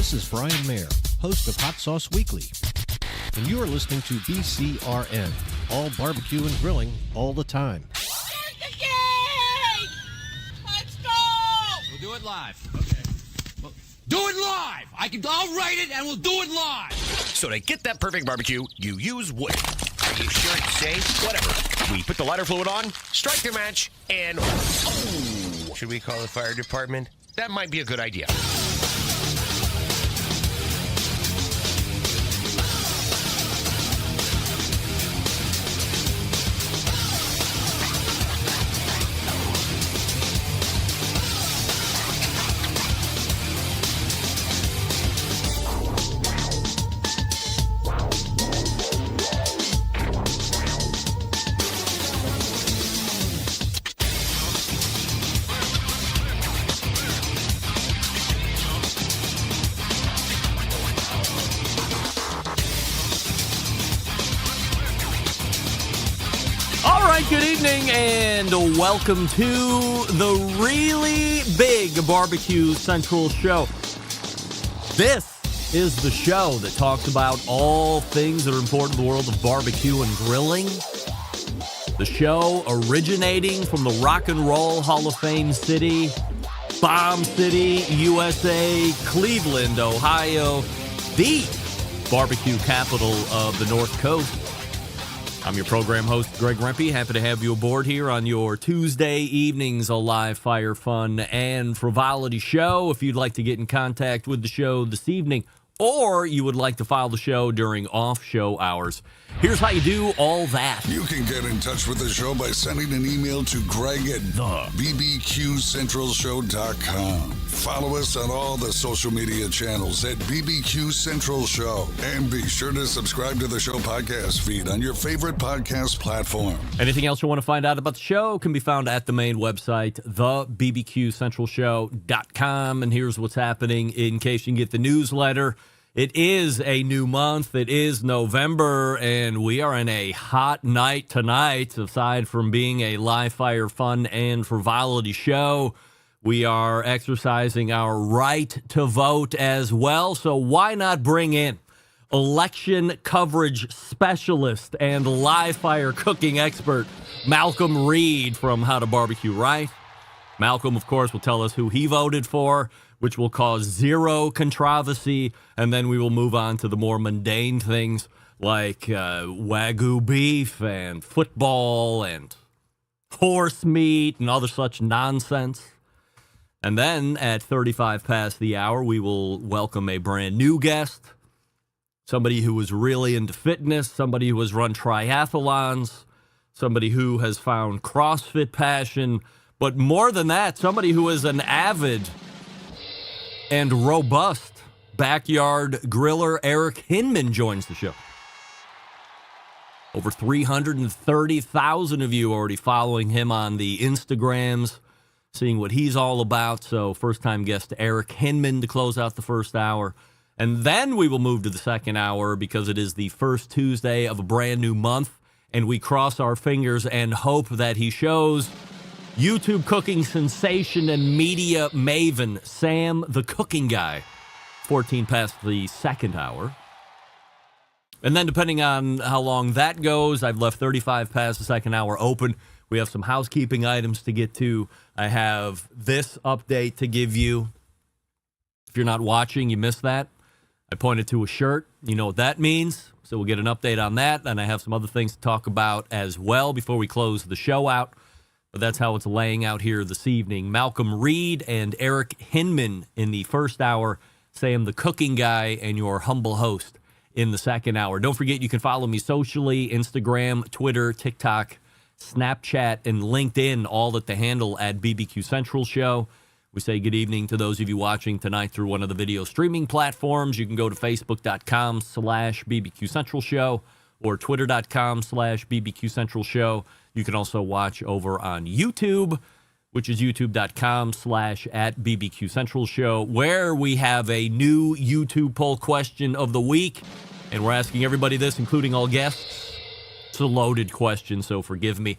This is Brian Mayer, host of Hot Sauce Weekly, and you are listening to BCRN, all barbecue and grilling all the time. Let's go! We'll do it live. Okay. Well, do it live! I'll write it and we'll do it live! So to get that perfect barbecue, you use wood. Are you sure it's safe? Whatever. We put the lighter fluid on, strike the match, and... Oh! Should we call the fire department? That might be a good idea. Good evening and welcome to the really big Barbecue Central show. This is the show that talks about all things that are important in the world of barbecue and grilling. The show originating from the Rock and Roll Hall of Fame city, Bomb City, USA, Cleveland, Ohio, the barbecue capital of the North Coast. I'm your program host, Greg Rempe. Happy to have you aboard here on your Tuesday evenings, a live fire, fun, and frivolity show. If you'd like to get in contact with the show this evening, or you would like to follow the show during off-show hours, here's how you do all that. You can get in touch with the show by sending an email to Greg at bbqcentralshow.com. Follow us on all the social media channels at BBQ Central Show. And be sure to subscribe to the show podcast feed on your favorite podcast platform. Anything else you want to find out about the show can be found at the main website, thebbqcentralshow.com. And here's what's happening in case you can get the newsletter. It is a new month. It is November, and we are in a hot night tonight. Aside from being a live fire, fun, and frivolity show, we are exercising our right to vote as well. So why not bring in election coverage specialist and live fire cooking expert Malcom Reed from How to BBQ Right? Malcom, of course, will tell us who he voted for, which will cause zero controversy, and then we will move on to the more mundane things like wagyu beef and football and horse meat and other such nonsense. And then at 35 past the hour, we will welcome a brand new guest, somebody who is really into fitness, somebody who has run triathlons, somebody who has found CrossFit passion, but more than that, somebody who is an avid and robust backyard griller. Eric Hinman joins the show. Over 330,000 of you already following him on the Instagrams, seeing what he's all about. So first-time guest Eric Hinman to close out the first hour. And then we will move to the second hour because it is the first Tuesday of a brand new month. And we cross our fingers and hope that he shows YouTube cooking sensation and media maven Sam the Cooking Guy, 14 past the second hour. And then depending on how long that goes, I've left 35 past the second hour open. We have some housekeeping items to get to. I have this update to give you. If you're not watching, you missed that. I pointed to a shirt. You know what that means. So we'll get an update on that. And I have some other things to talk about as well before we close the show out. But that's how it's laying out here this evening. Malcom Reed and Eric Hinman in the first hour. Sam the Cooking Guy and your humble host in the second hour. Don't forget you can follow me socially, Instagram, Twitter, TikTok, Snapchat, and LinkedIn, all at the handle at BBQ Central Show. We say good evening to those of you watching tonight through one of the video streaming platforms. You can go to Facebook.com/BBQ Central Show or Twitter.com/BBQ Central Show. You can also watch over on YouTube, which is youtube.com/@BBQ Central Show, where we have a new YouTube poll question of the week. And we're asking everybody this, including all guests. It's a loaded question, so forgive me.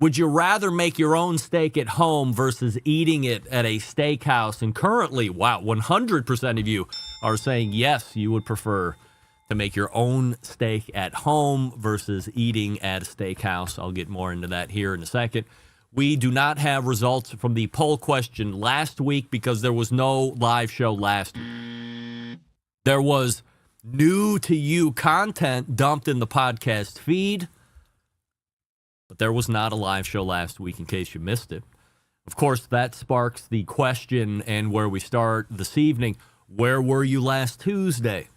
Would you rather make your own steak at home versus eating it at a steakhouse? And currently, wow, 100% of you are saying, yes, you would prefer to make your own steak at home versus eating at a steakhouse. I'll get more into that here in a second. We do not have results from the poll question last week because there was no live show last week. There was new to you content dumped in the podcast feed, but there was not a live show last week in case you missed it. Of course, that sparks the question and where we start this evening. Where were you last Tuesday?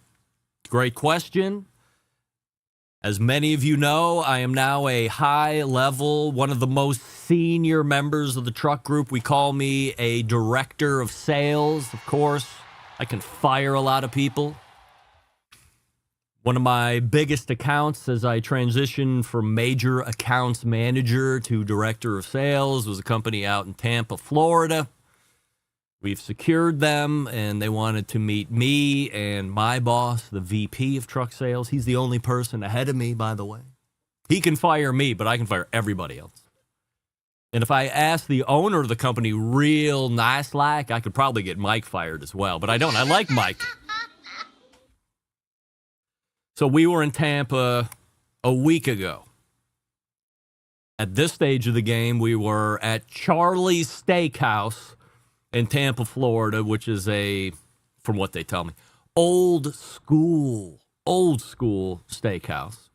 Great question. As many of you know, I am now a high level, one of the most senior members of the truck group. We call me a director of sales, of course. I can fire a lot of people. One of my biggest accounts as I transitioned from major accounts manager to director of sales was a company out in Tampa, Florida. We've secured them, and they wanted to meet me and my boss, the VP of truck sales. He's the only person ahead of me, by the way. He can fire me, but I can fire everybody else. And if I ask the owner of the company real nice like, I could probably get Mike fired as well, but I don't. I like Mike. So we were in Tampa a week ago. At this stage of the game, we were at Charlie's Steakhouse in Tampa, Florida, which is from what they tell me, old school steakhouse.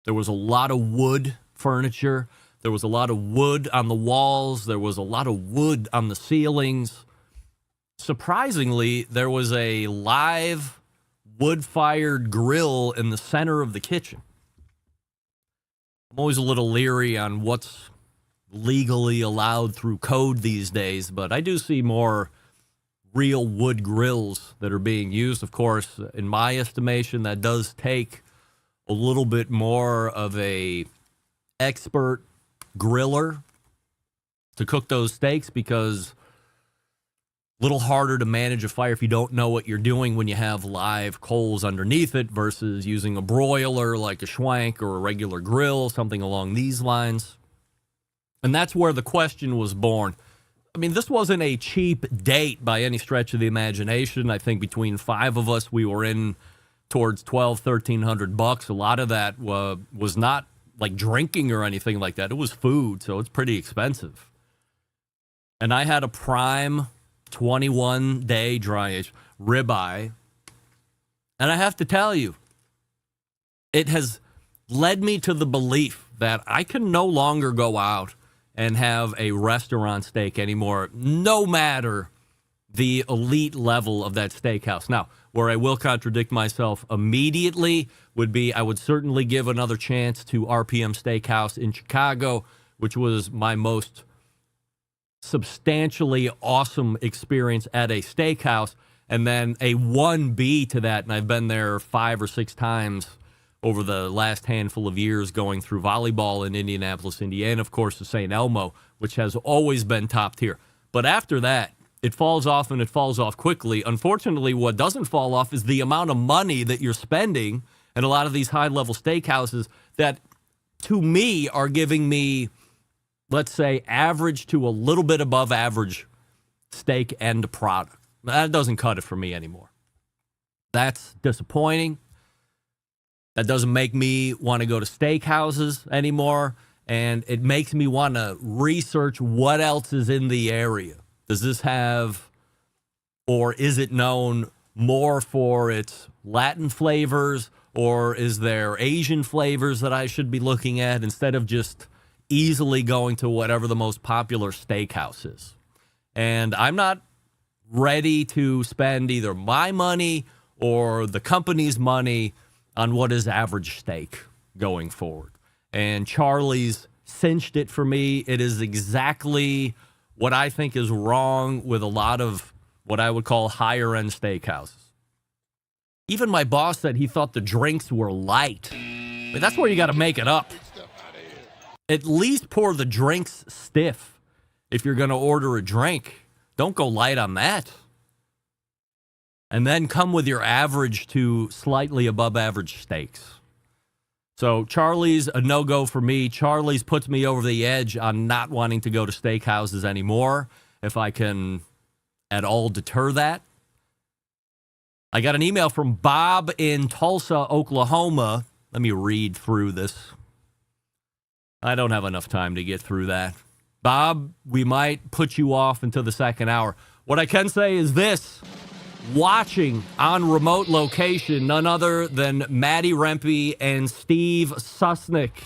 There was a lot of wood furniture. There was a lot of wood on the walls. There was a lot of wood on the ceilings. Surprisingly, there was a live wood-fired grill in the center of the kitchen. I'm always a little leery on what's legally allowed through code these days, but I do see more real wood grills that are being used. Of course, in my estimation, that does take a little bit more of a expert griller to cook those steaks because a little harder to manage a fire if you don't know what you're doing when you have live coals underneath it versus using a broiler like a Schwank or a regular grill, something along these lines. And that's where the question was born. I mean, this wasn't a cheap date by any stretch of the imagination. I think between five of us, we were in towards $1,200-1,300. A lot of that was not like drinking or anything like that. It was food, so it's pretty expensive. And I had a prime 21-day dry-aged ribeye. And I have to tell you, it has led me to the belief that I can no longer go out and have a restaurant steak anymore, no matter the elite level of that steakhouse. Now, where I will contradict myself immediately would be I would certainly give another chance to RPM Steakhouse in Chicago, which was my most substantially awesome experience at a steakhouse, and then a 1B to that, and I've been there 5 or 6 times over the last handful of years going through volleyball in Indianapolis, Indiana, of course, to St. Elmo, which has always been top tier. But after that, it falls off, and it falls off quickly. Unfortunately, what doesn't fall off is the amount of money that you're spending in a lot of these high-level steakhouses that, to me, are giving me, let's say, average to a little bit above average steak end product. That doesn't cut it for me anymore. That's disappointing. That doesn't make me want to go to steakhouses anymore, and it makes me want to research what else is in the area. Does this have, or is it known more for its Latin flavors, or is there Asian flavors that I should be looking at instead of just easily going to whatever the most popular steakhouse is? And I'm not ready to spend either my money or the company's money on what is average steak going forward. And Charlie's cinched it for me. It is exactly what I think is wrong with a lot of what I would call higher-end steakhouses. Even my boss said he thought the drinks were light. I mean, that's where you got to make it up. At least pour the drinks stiff if you're going to order a drink. Don't go light on that. And then come with your average to slightly above average steaks. So Charlie's a no-go for me. Charlie's puts me over the edge on not wanting to go to steakhouses anymore, if I can at all deter that. I got an email from Bob in Tulsa, Oklahoma. Let me read through this. I don't have enough time to get through that. Bob, we might put you off until the second hour. What I can say is this. Watching on remote location, none other than Maddie Rempe and Steve Susnick.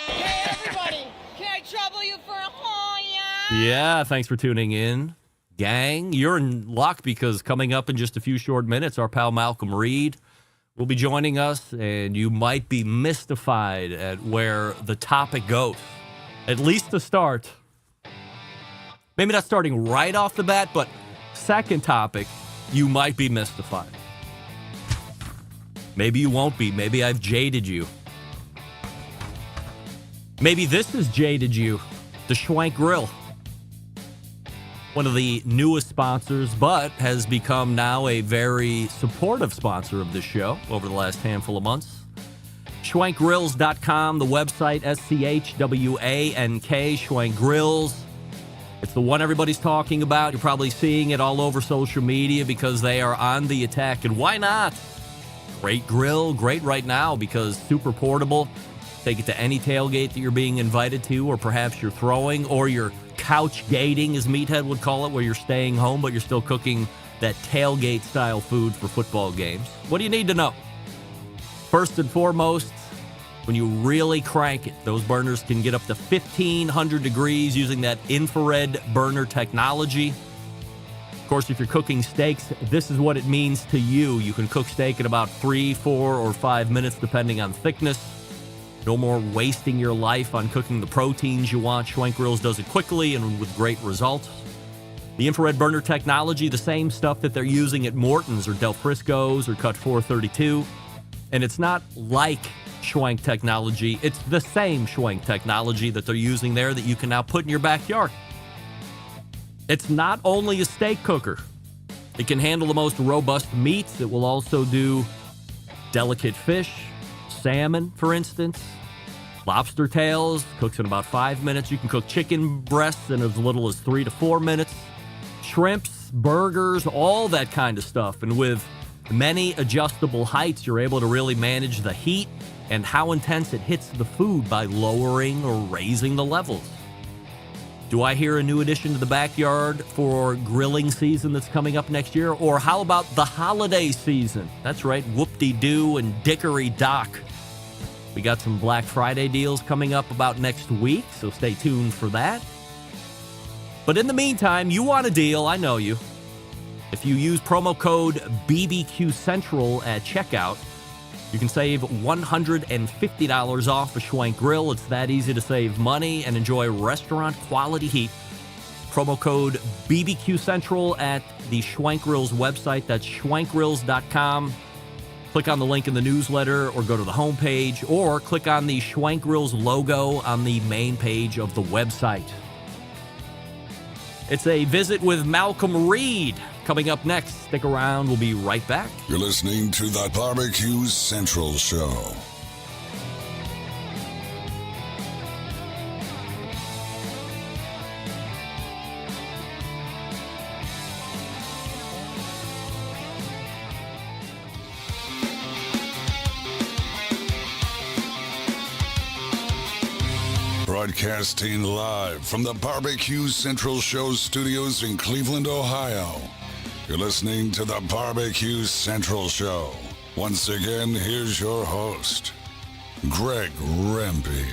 Hey, everybody. Can I trouble you for a Hoya? Yeah, thanks for tuning in. Gang, you're in luck because coming up in just a few short minutes, our pal Malcom Reed will be joining us, and you might be mystified at where the topic goes. At least to start. Maybe not starting right off the bat, but second topic, you might be mystified. Maybe you won't be. Maybe I've jaded you. Maybe this has jaded you. The Schwank Grill. One of the newest sponsors, but has become now a very supportive sponsor of this show over the last handful of months. SchwankGrills.com, the website, SCHWANK, Schwank Grills. It's the one everybody's talking about. You're probably seeing it all over social media because they are on the attack. And why not? Great grill, great right now because super portable. Take it to any tailgate that you're being invited to, or perhaps you're throwing, or you're couch gating, as Meathead would call it, where you're staying home, but you're still cooking that tailgate-style food for football games. What do you need to know? First and foremost, when you really crank it, those burners can get up to 1,500 degrees using that infrared burner technology. Of course, if you're cooking steaks, this is what it means to you. You can cook steak in about 3, 4, or 5 minutes, depending on thickness. No more wasting your life on cooking the proteins you want. Schwank Grills does it quickly and with great results. The infrared burner technology, the same stuff that they're using at Morton's or Del Frisco's or Cut 432. And it's not like Schwank technology. It's the same Schwank technology that they're using there that you can now put in your backyard. It's not only a steak cooker. It can handle the most robust meats. It will also do delicate fish, salmon, for instance. Lobster tails, cooks in about 5 minutes. You can cook chicken breasts in as little as 3 to 4 minutes. Shrimps, burgers, all that kind of stuff. And with many adjustable heights, you're able to really manage the heat and how intense it hits the food by lowering or raising the levels. Do I hear a new addition to the backyard for grilling season that's coming up next year? Or how about the holiday season? That's right, whoop-de-doo and dickory-dock. We got some Black Friday deals coming up about next week, so stay tuned for that. But in the meantime, you want a deal, I know you. If you use promo code BBQ Central at checkout, you can save $150 off a Schwank Grill. It's that easy to save money and enjoy restaurant-quality heat. Promo code BBQ Central at the Schwank Grills website. That's schwankgrills.com. Click on the link in the newsletter or go to the homepage, or click on the Schwank Grills logo on the main page of the website. It's a visit with Malcom Reed coming up next. Stick around. We'll be right back. You're listening to the Barbecue Central Show. Broadcasting live from the Barbecue Central Show studios in Cleveland, Ohio. You're listening to the Barbecue Central Show. Once again, here's your host, Greg Rempe.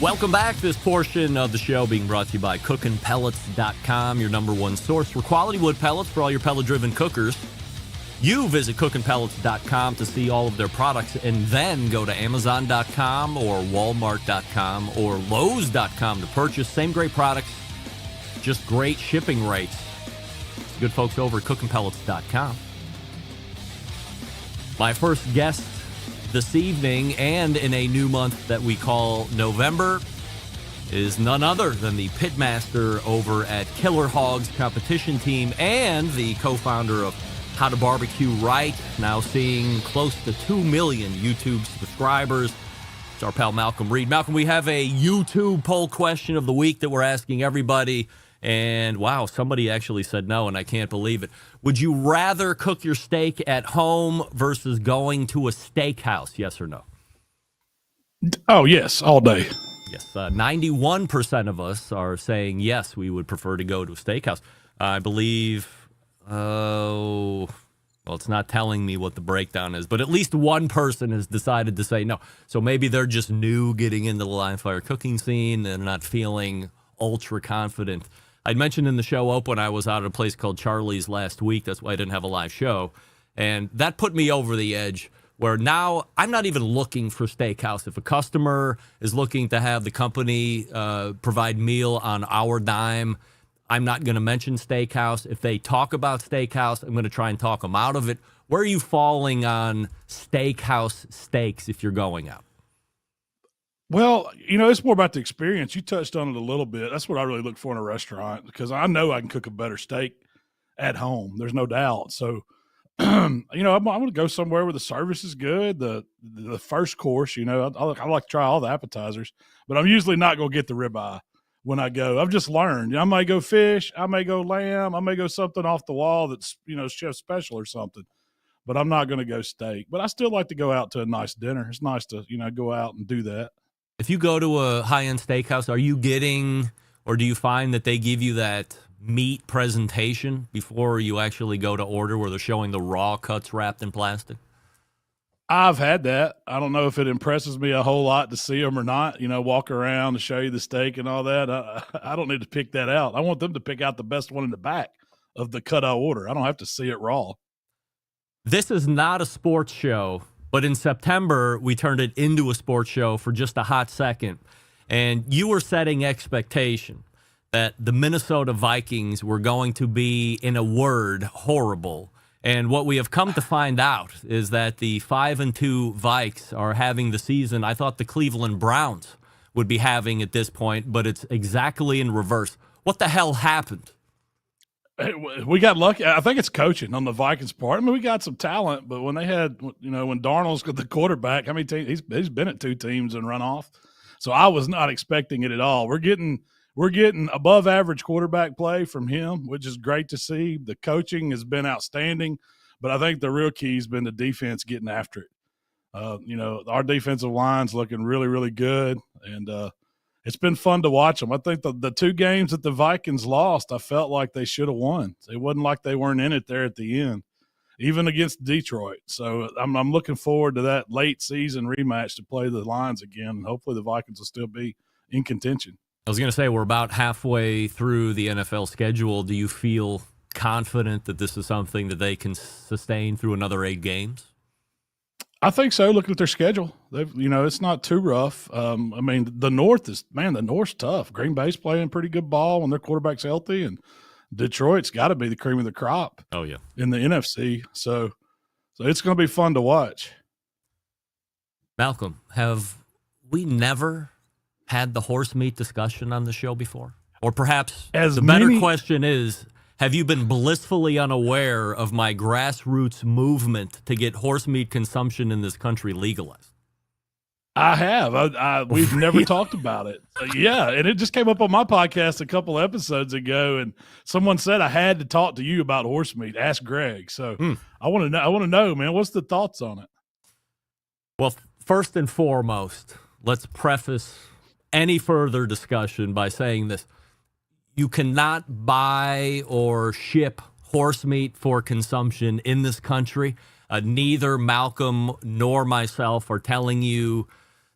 Welcome back. This portion of the show being brought to you by cookinpellets.com, your number one source for quality wood pellets for all your pellet-driven cookers. You visit cookinpellets.com to see all of their products, and then go to amazon.com or walmart.com or lowes.com to purchase. Same great products, just great shipping rates. It's good folks over at cookinpellets.com. My first guest this evening, and in a new month that we call November, is none other than the pitmaster over at Killer Hogs competition team and the co-founder of How to BBQ Right, now seeing close to 2 million YouTube subscribers. It's our pal Malcom Reed. Malcom, we have a YouTube poll question of the week that we're asking everybody. And wow, somebody actually said no, and I can't believe it. Would you rather cook your steak at home versus going to a steakhouse? Yes or no? Oh, yes, all day. Yes. 91% of us are saying yes, we would prefer to go to a steakhouse. I believe, well, it's not telling me what the breakdown is, but at least one person has decided to say no. So maybe they're just new getting into the live fire cooking scene and not feeling ultra confident. I'd mentioned in the show open I was out at a place called Charlie's last week. That's why I didn't have a live show. And that put me over the edge where now I'm not even looking for steakhouse. If a customer is looking to have the company provide meal on our dime, I'm not going to mention steakhouse. If they talk about steakhouse, I'm going to try and talk them out of it. Where are you falling on steakhouse steaks if you're going out? Well, it's more about the experience. You touched on it a little bit. That's what I really look for in a restaurant because I know I can cook a better steak at home. There's no doubt. So, I'm going to go somewhere where the service is good. The first course, I like to try all the appetizers, but I'm usually not going to get the ribeye when I go. I've just learned. I may go fish. I may go lamb. I may go something off the wall that's, chef special or something. But I'm not going to go steak. But I still like to go out to a nice dinner. It's nice to, go out and do that. If you go to a high-end steakhouse, are you getting or do you find that they give you that meat presentation before you actually go to order where they're showing the raw cuts wrapped in plastic? I've had that. I don't know if it impresses me a whole lot to see them or not, walk around to show you the steak and all that. I don't need to pick that out. I want them to pick out the best one in the back of the cut I order. I don't have to see it raw. This is not a sports show. But in September, we turned it into a sports show for just a hot second. And you were setting expectation that the Minnesota Vikings were going to be, in a word, horrible. And what we have come to find out is that the 5-2 Vikes are having the season I thought the Cleveland Browns would be having at this point, but it's exactly in reverse. What the hell happened? We got lucky. I think it's coaching on the Vikings part. I mean, we got some talent, but when they had, when Darnold's got the quarterback, how many teams he's been at 2 teams and run off. So I was not expecting it at all. We're getting above average quarterback play from him, which is great to see. The coaching has been outstanding, but I think the real key has been the defense getting after it. Our defensive line's looking really, really good, and it's been fun to watch them. I think the 2 games that the Vikings lost, I felt like they should have won. It wasn't like they weren't in it there at the end, even against Detroit. So I'm looking forward to that late season rematch to play the Lions again, and hopefully the Vikings will still be in contention. I was going to say, we're about halfway through the NFL schedule. Do you feel confident that this is something that they can sustain through another 8 games? I think so. Looking at their schedule, it's not too rough. The North's tough. Green Bay's playing pretty good ball when their quarterback's healthy, and Detroit's got to be the cream of the crop. Oh yeah, in the NFC. So it's going to be fun to watch. Malcolm, have we never had the horse meat discussion on the show before? Or perhaps the better question is, have you been blissfully unaware of my grassroots movement to get horse meat consumption in this country legalized? I have. We've never talked about it. Yeah, and it just came up on my podcast a couple episodes ago, and someone said I had to talk to you about horse meat. Ask Greg. So I want to know, man, what's the thoughts on it? Well, first and foremost, let's preface any further discussion by saying this. You cannot buy or ship horse meat for consumption in this country. Neither Malcolm nor myself are telling you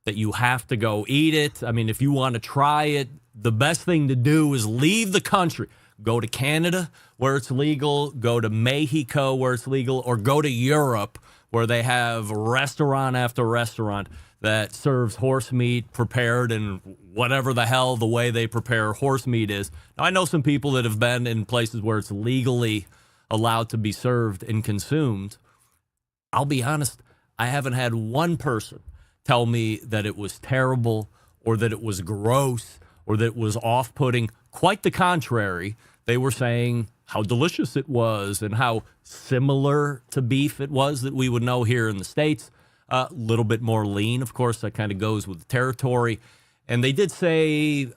that you have to go eat it. I mean, if you want to try it, the best thing to do is leave the country. Go to Canada where it's legal, go to Mexico where it's legal, or go to Europe where they have restaurant after restaurant that serves horse meat prepared in whatever the hell the way they prepare horse meat is. Now, I know some people that have been in places where it's legally allowed to be served and consumed. I'll be honest, I haven't had one person tell me that it was terrible or that it was gross or that it was off-putting. Quite the contrary. They were saying how delicious it was and how similar to beef it was that we would know here in the States. A little bit more lean, of course. That kind of goes with the territory. And they did say,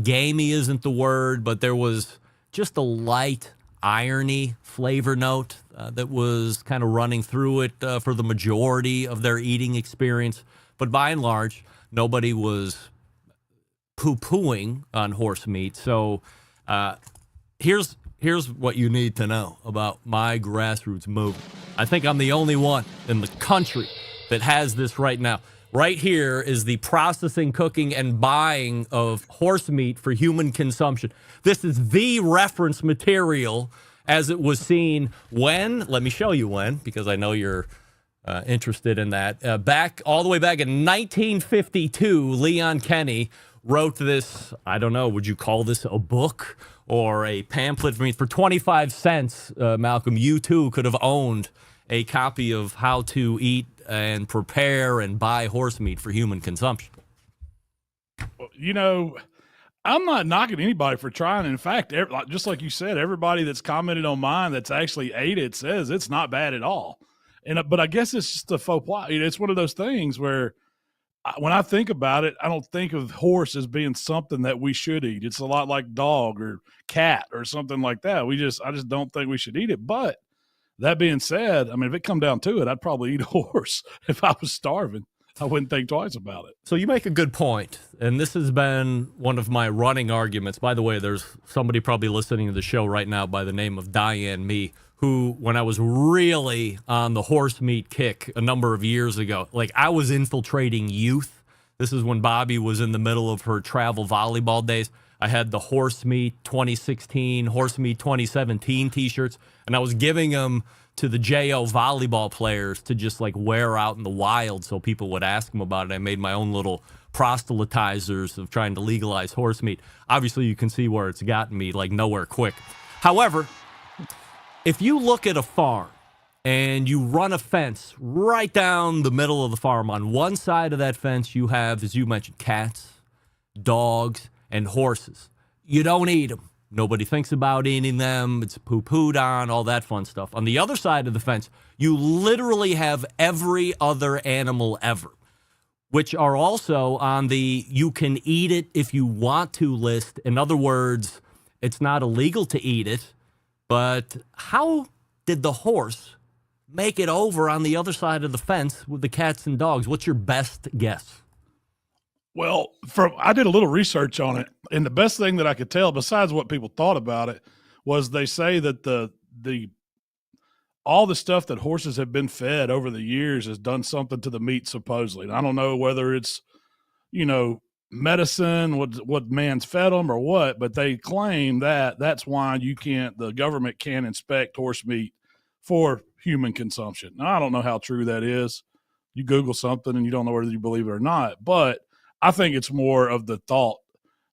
Gamey isn't the word, but there was just a light irony flavor note that was kind of running through it for the majority of their eating experience. But by and large, nobody was poo-pooing on horse meat. So here's what you need to know about my grassroots movement. I think I'm the only one in the country that has this right now. Right here is the processing, cooking, and buying of horse meat for human consumption. This is the reference material as it was seen when, let me show you when, because I know you're interested in that. Back all the way back in 1952, Leon Kenny wrote this, I don't know, would you call this a book or a pamphlet? I mean, for 25 cents, Malcolm, you too could have owned a copy of How to Eat and Prepare and Buy Horse Meat for Human Consumption. You know, I'm not knocking anybody for trying. In fact, just like you said, everybody that's commented on mine that's actually ate it says it's not bad at all. But I guess it's just a faux pas. It's one of those things where when I think about it, I don't think of horse as being something that we should eat. It's a lot like dog or cat or something like that. I just don't think we should eat it. But that being said, I mean, if it come down to it, I'd probably eat a horse if I was starving. I wouldn't think twice about it. So you make a good point, and this has been one of my running arguments. By the way, there's somebody probably listening to the show right now by the name of Diane Me, who, when I was really on the horse meat kick a number of years ago, like I was infiltrating youth. This is when Bobby was in the middle of her travel volleyball days. I had the Horse Meat 2016, Horse Meat 2017 T-shirts, and I was giving them to the JO volleyball players to just like wear out in the wild so people would ask them about it. I made my own little proselytizers of trying to legalize horse meat. Obviously, you can see where it's gotten me, like nowhere quick. However, if you look at a farm and you run a fence right down the middle of the farm, on one side of that fence you have, as you mentioned, cats, dogs, and horses. You don't eat them. Nobody thinks about eating them. It's poo-pooed on, all that fun stuff. On the other side of the fence, you literally have every other animal ever, which are also on the you can eat it if you want to list. In other words, it's not illegal to eat it, but how did the horse make it over on the other side of the fence with the cats and dogs? What's your best guess? Well, I did a little research on it, and the best thing that I could tell, besides what people thought about it, was they say that all the stuff that horses have been fed over the years has done something to the meat, supposedly. And I don't know whether it's, medicine, what man's fed them or what, but they claim that that's why the government can't inspect horse meat for human consumption. Now, I don't know how true that is. You Google something and you don't know whether you believe it or not, but I think it's more of the thought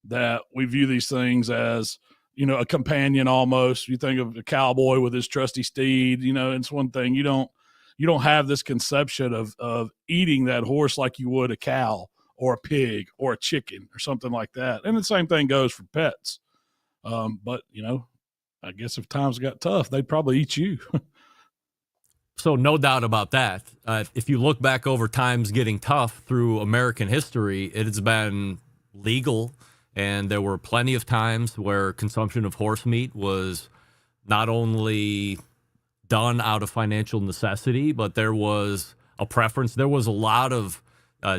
that we view these things as, a companion almost. You think of a cowboy with his trusty steed, it's one thing. You don't have this conception of eating that horse like you would a cow or a pig or a chicken or something like that. And the same thing goes for pets. But, I guess if times got tough, they'd probably eat you. So no doubt about that. If you look back over times getting tough through American history, it has been legal, and there were plenty of times where consumption of horse meat was not only done out of financial necessity, but there was a preference. There was a lot of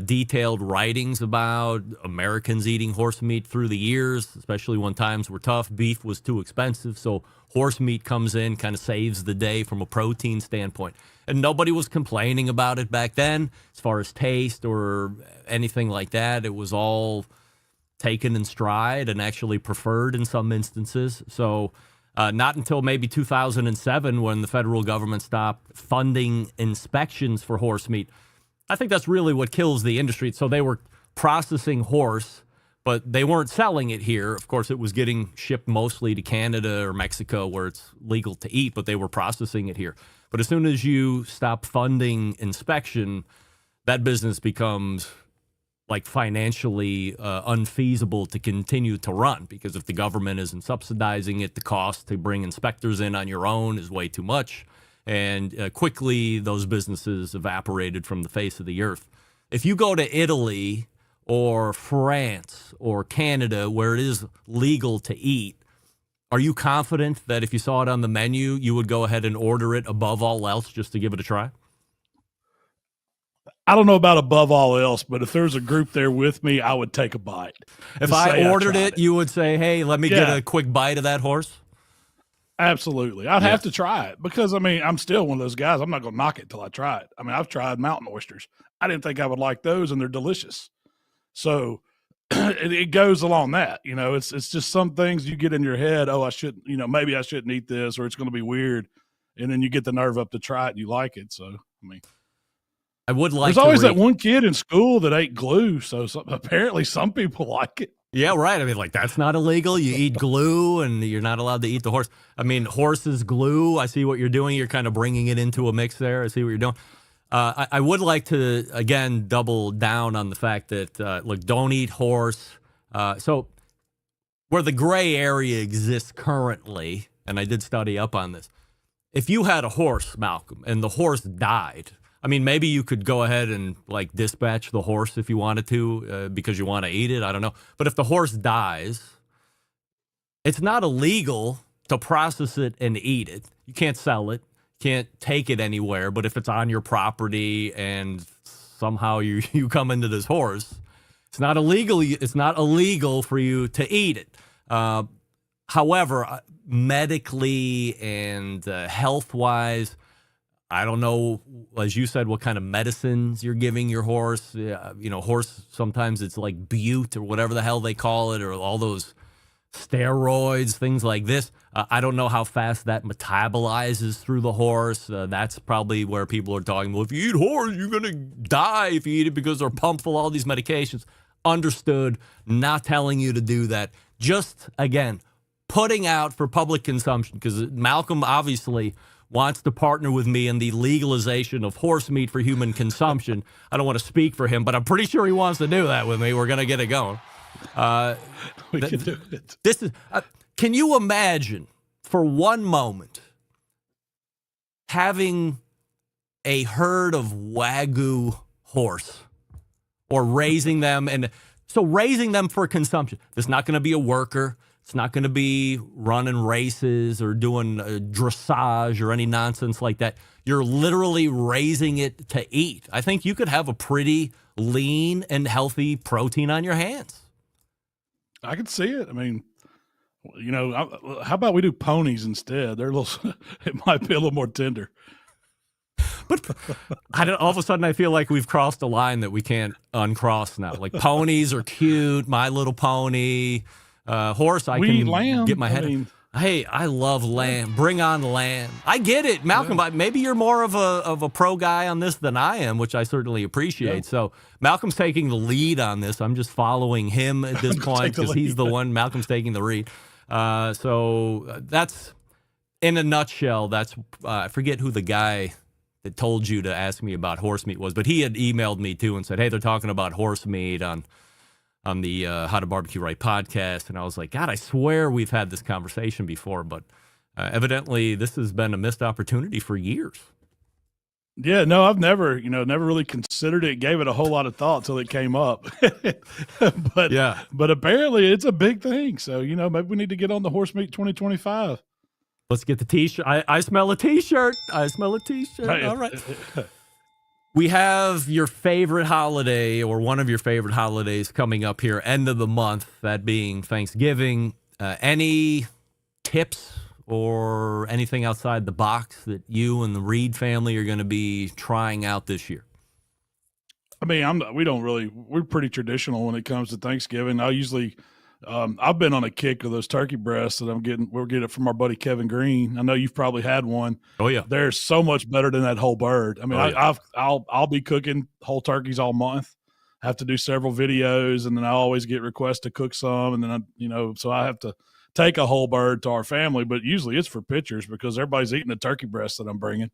detailed writings about Americans eating horse meat through the years, especially when times were tough. Beef was too expensive, so horse meat comes in, kind of saves the day from a protein standpoint. And nobody was complaining about it back then as far as taste or anything like that. It was all taken in stride and actually preferred in some instances. So not until maybe 2007 when the federal government stopped funding inspections for horse meat. I think that's really what kills the industry. So they were processing horse, but they weren't selling it here. Of course, it was getting shipped mostly to Canada or Mexico where it's legal to eat, but they were processing it here. But as soon as you stop funding inspection, that business becomes like financially unfeasible to continue to run, because if the government isn't subsidizing it, the cost to bring inspectors in on your own is way too much. And quickly those businesses evaporated from the face of the earth. If you go to Italy or France or Canada where it is legal to eat, are you confident that if you saw it on the menu, you would go ahead and order it above all else just to give it a try? I don't know about above all else, but if there's a group there with me, I would take a bite. If I ordered it, you would say, hey, let me get a quick bite of that horse? Absolutely. I'd have to try it because, I mean, I'm still one of those guys. I'm not going to knock it till I try it. I mean, I've tried mountain oysters. I didn't think I would like those, and they're delicious. So it goes along that. You know, it's just some things you get in your head, oh, I shouldn't, you know, maybe I shouldn't eat this or it's going to be weird. And then you get the nerve up to try it and you like it. So, I mean. I would like There's always that one kid in school that ate glue. So apparently some people like it. Yeah, right. I mean, like, that's not illegal. You eat glue and you're not allowed to eat the horse. I mean, horses glue. I see what you're doing. You're kind of bringing it into a mix there. I see what you're doing. I would like to, again, double down on the fact that, look, don't eat horse. So where the gray area exists currently, and I did study up on this, if you had a horse, Malcolm, and the horse died, I mean, maybe you could go ahead and, like, dispatch the horse if you wanted to because you want to eat it. I don't know. But if the horse dies, it's not illegal to process it and eat it. You can't sell it. Can't take it anywhere. But if it's on your property and somehow you come into this horse, it's not illegal. It's not illegal for you to eat it. However, medically and health-wise, I don't know, as you said, what kind of medicines you're giving your horse. You know, horse, sometimes it's like bute or whatever the hell they call it, or all those steroids, things like this. I don't know how fast that metabolizes through the horse. That's probably where people are talking, well, if you eat horse, you're going to die if you eat it because they're pumped full of all these medications. Understood. Not telling you to do that. Just, again, putting out for public consumption, because Malcolm obviously wants to partner with me in the legalization of horse meat for human consumption. I don't want to speak for him, but I'm pretty sure he wants to do that with me. We're going to get it going. We can do it. This is. Can you imagine for one moment having a herd of wagyu horse or raising them? And so raising them for consumption. There's not going to be a worker. It's not going to be running races or doing dressage or any nonsense like that. You're literally raising it to eat. I think you could have a pretty lean and healthy protein on your hands. I could see it. I mean, you know, how about we do ponies instead? They're a little, it might be a little more tender. But all of a sudden I feel like we've crossed a line that we can't uncross now. Like, ponies are cute. My Little Pony. Horse, I can lamb. get my head. Hey, I love lamb. Bring on lamb. I get it, Malcolm. Yeah. Maybe you're more of a pro guy on this than I am, which I certainly appreciate. Yeah. So Malcolm's taking the lead on this. I'm just following him at this point because he's the one. Malcolm's taking the lead. So that's, in a nutshell, that's I forget who the guy that told you to ask me about horse meat was, but he had emailed me too and said, hey, they're talking about horse meat on the How to BBQ Right podcast. And I was like, God, I swear we've had this conversation before, but evidently this has been a missed opportunity for years. Yeah, no, I've never really considered it, gave it a whole lot of thought till it came up. But apparently it's a big thing. So, you know, maybe we need to get on the Horse Meat 2025. Let's get the t-shirt. I smell a t-shirt. I smell a t-shirt. Right. All right. We have your favorite holiday, or one of your favorite holidays, coming up here, end of the month, that being Thanksgiving. Any tips or anything outside the box that you and the Reed family are going to be trying out this year? I mean, we're pretty traditional when it comes to Thanksgiving. I usually, I've been on a kick of those turkey breasts that we're getting it from our buddy Kevin Green. I know you've probably had one. Oh yeah. They're so much better than that whole bird. I mean, I'll be cooking whole turkeys all month. I have to do several videos, and then I always get requests to cook some. And then so I have to take a whole bird to our family, but usually it's for pictures because everybody's eating the turkey breast that I'm bringing.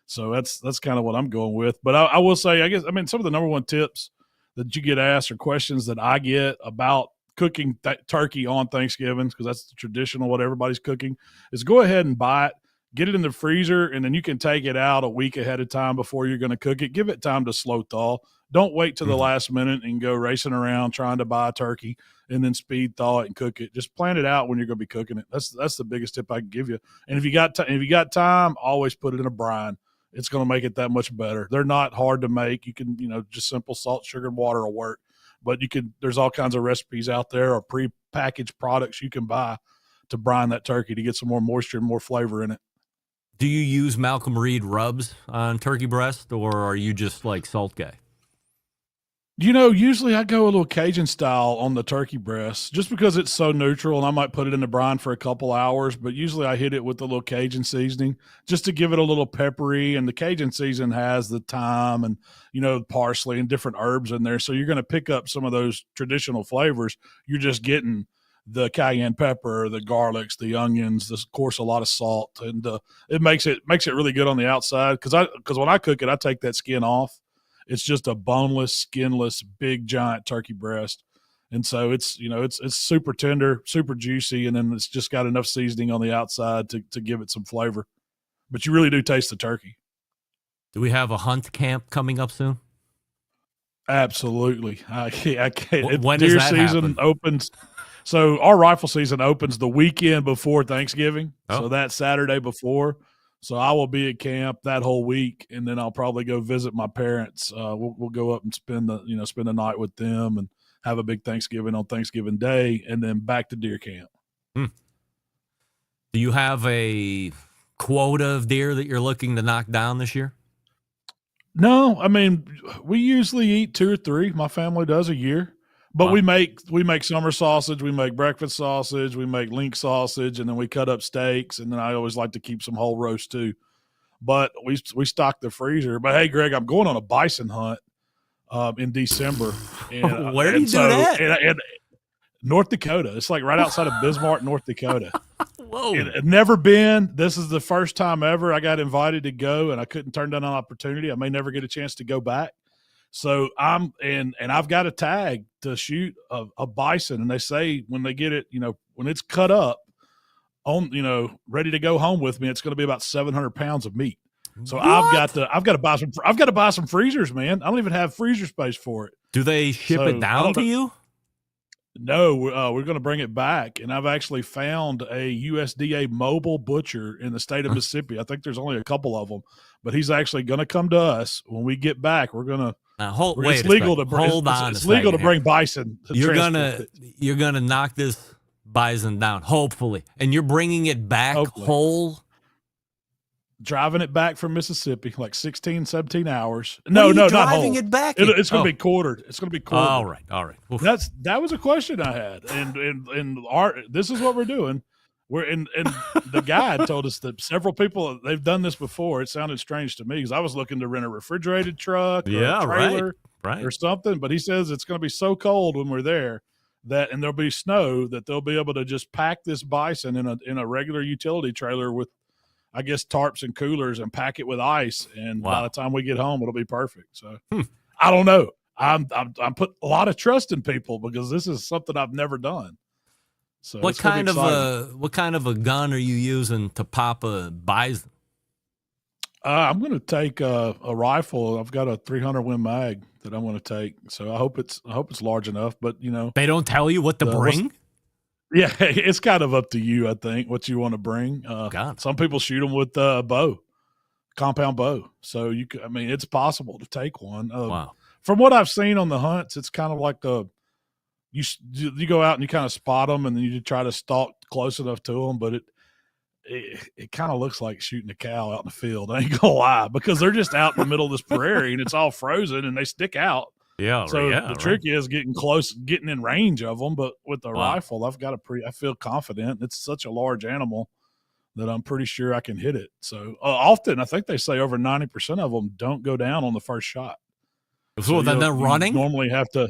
So that's kind of what I'm going with. But I will say, some of the number one tips that you get asked or questions that I get about cooking turkey on Thanksgiving, because that's the traditional what everybody's cooking, is go ahead and buy it, get it in the freezer, and then you can take it out a week ahead of time before you're going to cook it. Give it time to slow thaw, Don't wait to the last minute and go racing around trying to buy a turkey and then speed thaw it and cook it. Just plan it out when you're going to be cooking it. That's the biggest tip I can give you. And if you got time, always put it in a brine. It's going to make it that much better. They're not hard to make. You can, just simple salt, sugar, and water will work. But there's all kinds of recipes out there or pre-packaged products you can buy to brine that turkey to get some more moisture and more flavor in it. Do you use Malcom Reed rubs on turkey breast, or are you just like salt guy? Usually I go a little Cajun style on the turkey breast just because it's so neutral, and I might put it in the brine for a couple hours, but usually I hit it with a little Cajun seasoning just to give it a little peppery, and the Cajun season has the thyme and, parsley and different herbs in there. So you're going to pick up some of those traditional flavors. You're just getting the cayenne pepper, the garlics, the onions, of course, a lot of salt, and it makes it really good on the outside. Because when I cook it, I take that skin off. It's just a boneless, skinless, big giant turkey breast, and so it's super tender, super juicy, and then it's just got enough seasoning on the outside to give it some flavor. But you really do taste the turkey. Do we have a hunt camp coming up soon? Absolutely. I can't. When does that season happen? Opens. So our rifle season opens the weekend before Thanksgiving. Oh. So that Saturday before. So I will be at camp that whole week, and then I'll probably go visit my parents. We'll go up and spend the night with them and have a big Thanksgiving on Thanksgiving Day, and then back to deer camp. Do you have a quota of deer that you're looking to knock down this year? No, I mean, we usually eat 2 or 3. My family does a year. But Wow. we make summer sausage, we make breakfast sausage, we make link sausage, and then we cut up steaks, and then I always like to keep some whole roast too. But we stock the freezer. But hey, Greg, I'm going on a bison hunt in December. And, Where do you do that? And North Dakota. It's like right outside of Bismarck, North Dakota. Whoa! I've never been. This is the first time ever. I got invited to go, and I couldn't turn down an opportunity. I may never get a chance to go back. So I've got a tag to shoot a bison, and they say when they get it, when it's cut up ready to go home with me, it's going to be about 700 pounds of meat. So What? I've got to buy some freezers, man. I don't even have freezer space for it. Do they ship it down to you? No, we're going to bring it back, and I've actually found a USDA mobile butcher in the state of Mississippi. I think there's only a couple of them, but he's actually going to come to us when we get back. We're going to. Now, It's legal to bring bison. You're gonna knock this bison down, hopefully, and you're bringing it back whole. Driving it back from Mississippi, like 16, 17 hours. What are you not driving whole. it back. It's going to be quartered. It's going to be quartered. All right. Oof. That was a question I had, and this is what we're doing. And the guide told us that several people, they've done this before. It sounded strange to me because I was looking to rent a refrigerated truck or a trailer right. or something. But he says it's going to be so cold when we're there and there'll be snow that they'll be able to just pack this bison in a regular utility trailer with, I guess, tarps and coolers and pack it with ice. And by the time we get home, it'll be perfect. So I don't know. I'm put a lot of trust in people because this is something I've never done. So what kind of a gun are you using to pop a bison? I'm going to take a rifle. I've got a 300 Win Mag that I'm going to take. So I hope it's large enough. But they don't tell you what to bring. Yeah, it's kind of up to you. I think what you want to bring. Some people shoot them with a bow, compound bow. So it's possible to take one. Wow. From what I've seen on the hunts, it's kind of like you go out and you kind of spot them and then you try to stalk close enough to them, but it kind of looks like shooting a cow out in the field. I ain't gonna lie, because they're just out in the middle of this prairie and it's all frozen and they stick out. Yeah. So the trick is getting close, getting in range of them. But with the rifle, I feel confident. It's such a large animal that I'm pretty sure I can hit it. So often, I think they say over 90% of them don't go down on the first shot. So then they're running? Normally have to.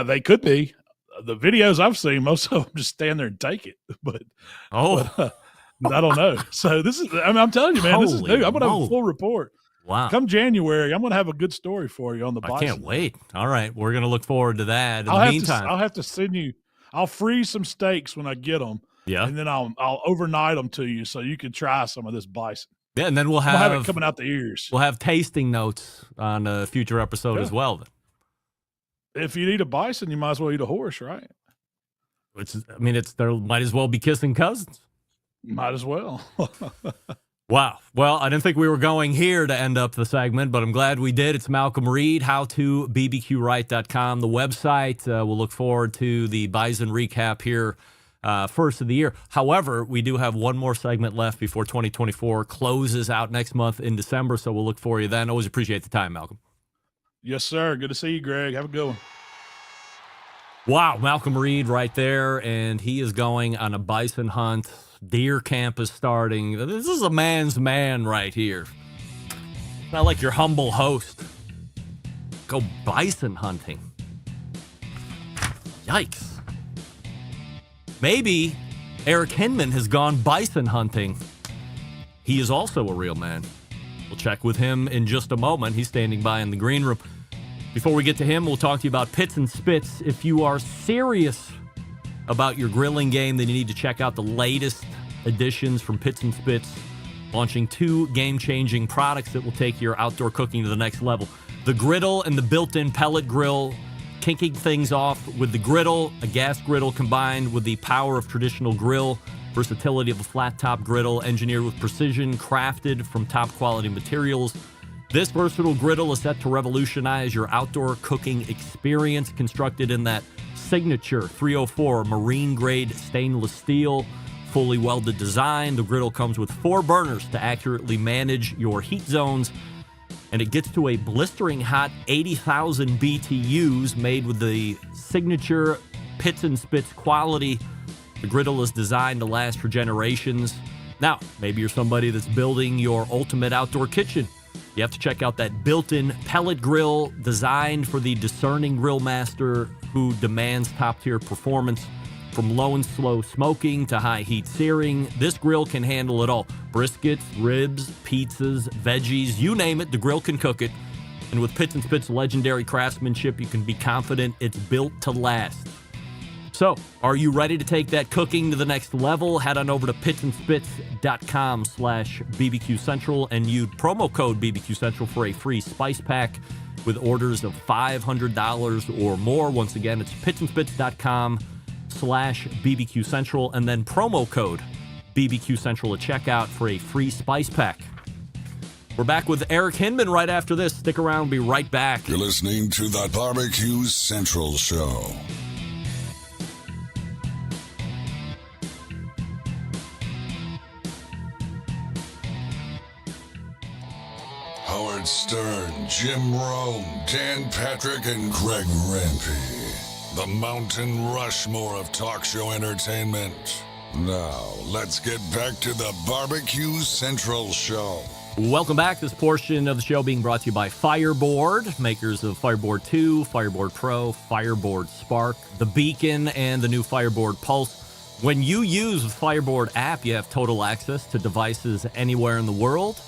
They could be. The videos I've seen, most of them just stand there and take it. But I don't know. So this is. I'm telling you, man, this is new. I'm gonna have a full report. Wow. Come January, I'm gonna have a good story for you on the bison. I can't wait. All right, we're gonna look forward to that. In the meantime, I'll have to send you. I'll freeze some steaks when I get them. Yeah, and then I'll overnight them to you so you can try some of this bison. Yeah, and then we'll have have it coming out the ears. We'll have tasting notes on a future episode as well. Then. If you eat a bison, you might as well eat a horse, right? There might as well be kissing cousins. Might as well. Wow. Well, I didn't think we were going here to end up the segment, but I'm glad we did. It's Malcom Reed, howtobbqright.com, the website. We'll look forward to the Bison recap here first of the year. However, we do have one more segment left before 2024 closes out next month in December, so we'll look for you then. Always appreciate the time, Malcolm. Yes, sir. Good to see you, Greg. Have a good one. Wow, Malcom Reed right there, and he is going on a bison hunt. Deer camp is starting. This is a man's man right here. Not like your humble host. Go bison hunting. Yikes. Maybe Eric Hinman has gone bison hunting. He is also a real man. We'll check with him in just a moment. He's standing by in the green room. Before we get to him, we'll talk to you about Pits and Spits. If you are serious about your grilling game, then you need to check out the latest additions from Pits and Spits, launching 2 game-changing products that will take your outdoor cooking to the next level. The griddle and the built-in pellet grill, kicking things off with the griddle, a gas griddle combined with the power of traditional grill, versatility of a flat-top griddle, engineered with precision, crafted from top-quality materials. This versatile griddle is set to revolutionize your outdoor cooking experience, constructed in that signature 304 marine-grade stainless steel, fully welded design. The griddle comes with 4 burners to accurately manage your heat zones, and it gets to a blistering hot 80,000 BTUs made with the signature Pits and Spits quality. The griddle is designed to last for generations. Now, maybe you're somebody that's building your ultimate outdoor kitchen. You have to check out that built-in pellet grill designed for the discerning grill master who demands top-tier performance. From low and slow smoking to high-heat searing, this grill can handle it all. Briskets, ribs, pizzas, veggies, you name it, the grill can cook it. And with Pits and Spits' legendary craftsmanship, you can be confident it's built to last. So, are you ready to take that cooking to the next level? Head on over to pitsandspits.com/BBQ Central and use promo code BBQ Central for a free spice pack with orders of $500 or more. Once again, it's pitsandspits.com/BBQ Central and then promo code BBQ Central at checkout for a free spice pack. We're back with Eric Hinman right after this. Stick around, we'll be right back. You're listening to the Barbecue Central Show. Howard Stern, Jim Rome, Dan Patrick, and Greg Rempe. The Mountain Rushmore of talk show entertainment. Now, let's get back to the Barbecue Central Show. Welcome back. This portion of the show being brought to you by Fireboard, makers of Fireboard 2, Fireboard Pro, Fireboard Spark, the Beacon, and the new Fireboard Pulse. When you use the Fireboard app, you have total access to devices anywhere in the world.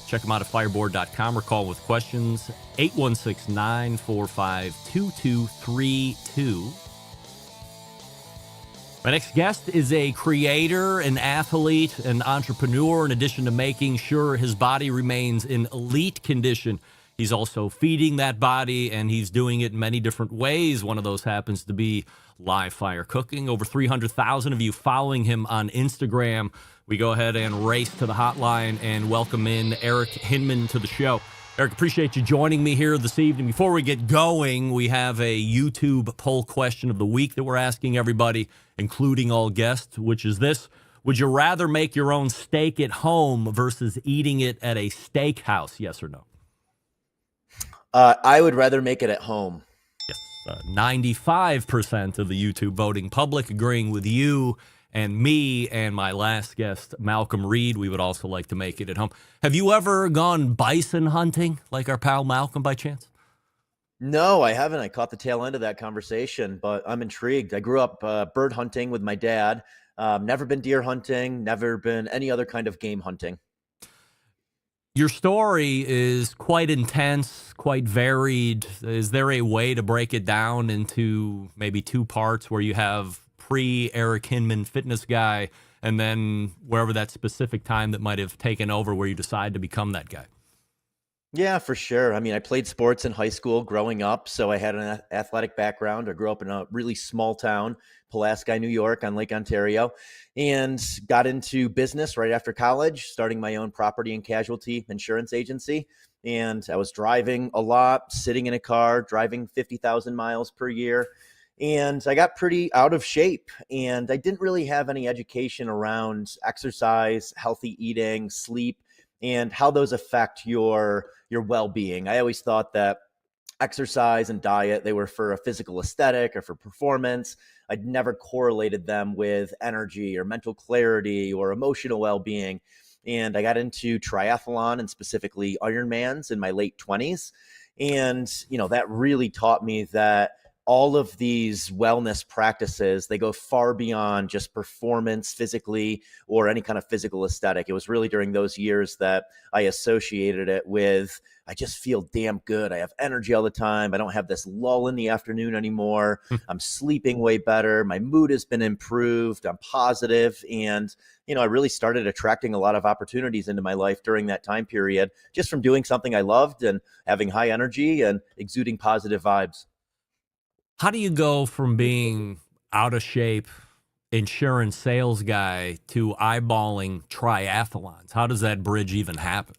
Check them out at fireboard.com or call with questions, 816-945-2232. My next guest is a creator, an athlete, an entrepreneur. In addition to making sure his body remains in elite condition, he's also feeding that body, and he's doing it in many different ways. One of those happens to be live fire cooking. Over 300,000 of you following him on Instagram. We go ahead and race to the hotline and welcome in Eric Hinman to the show. Eric, appreciate you joining me here this evening. Before we get going, we have a YouTube poll question of the week that we're asking everybody, including all guests, which is this: would you rather make your own steak at home versus eating it at a steakhouse? Yes or no? I would rather make it at home. Yes. 95% of the YouTube voting public agreeing with you and me and my last guest, Malcom Reed. We would also like to make it at home. Have you ever gone bison hunting like our pal Malcolm by chance? No, I haven't. I caught the tail end of that conversation, but I'm intrigued. I grew up bird hunting with my dad. Never been deer hunting, never been any other kind of game hunting. Your story is quite intense, quite varied. Is there a way to break it down into maybe 2 parts where you have pre-Eric Hinman fitness guy, and then wherever that specific time that might have taken over where you decide to become that guy? Yeah, for sure. I mean, I played sports in high school growing up, so I had an athletic background. I grew up in a really small town, Pulaski, New York, on Lake Ontario, and got into business right after college, starting my own property and casualty insurance agency. And I was driving a lot, sitting in a car, driving 50,000 miles per year. And I got pretty out of shape, and I didn't really have any education around exercise, healthy eating, sleep, and how those affect your well-being. I always thought that exercise and diet, they were for a physical aesthetic or for performance. I'd never correlated them with energy or mental clarity or emotional well-being. And I got into triathlon and specifically Ironmans in my late 20s. And, that really taught me that all of these wellness practices, they go far beyond just performance physically or any kind of physical aesthetic. It was really during those years that I associated it with, I just feel damn good. I have energy all the time. I don't have this lull in the afternoon anymore. I'm sleeping way better. My mood has been improved. I'm positive. And, I really started attracting a lot of opportunities into my life during that time period, just from doing something I loved and having high energy and exuding positive vibes. How do you go from being out of shape insurance sales guy to eyeballing triathlons? How does that bridge even happen?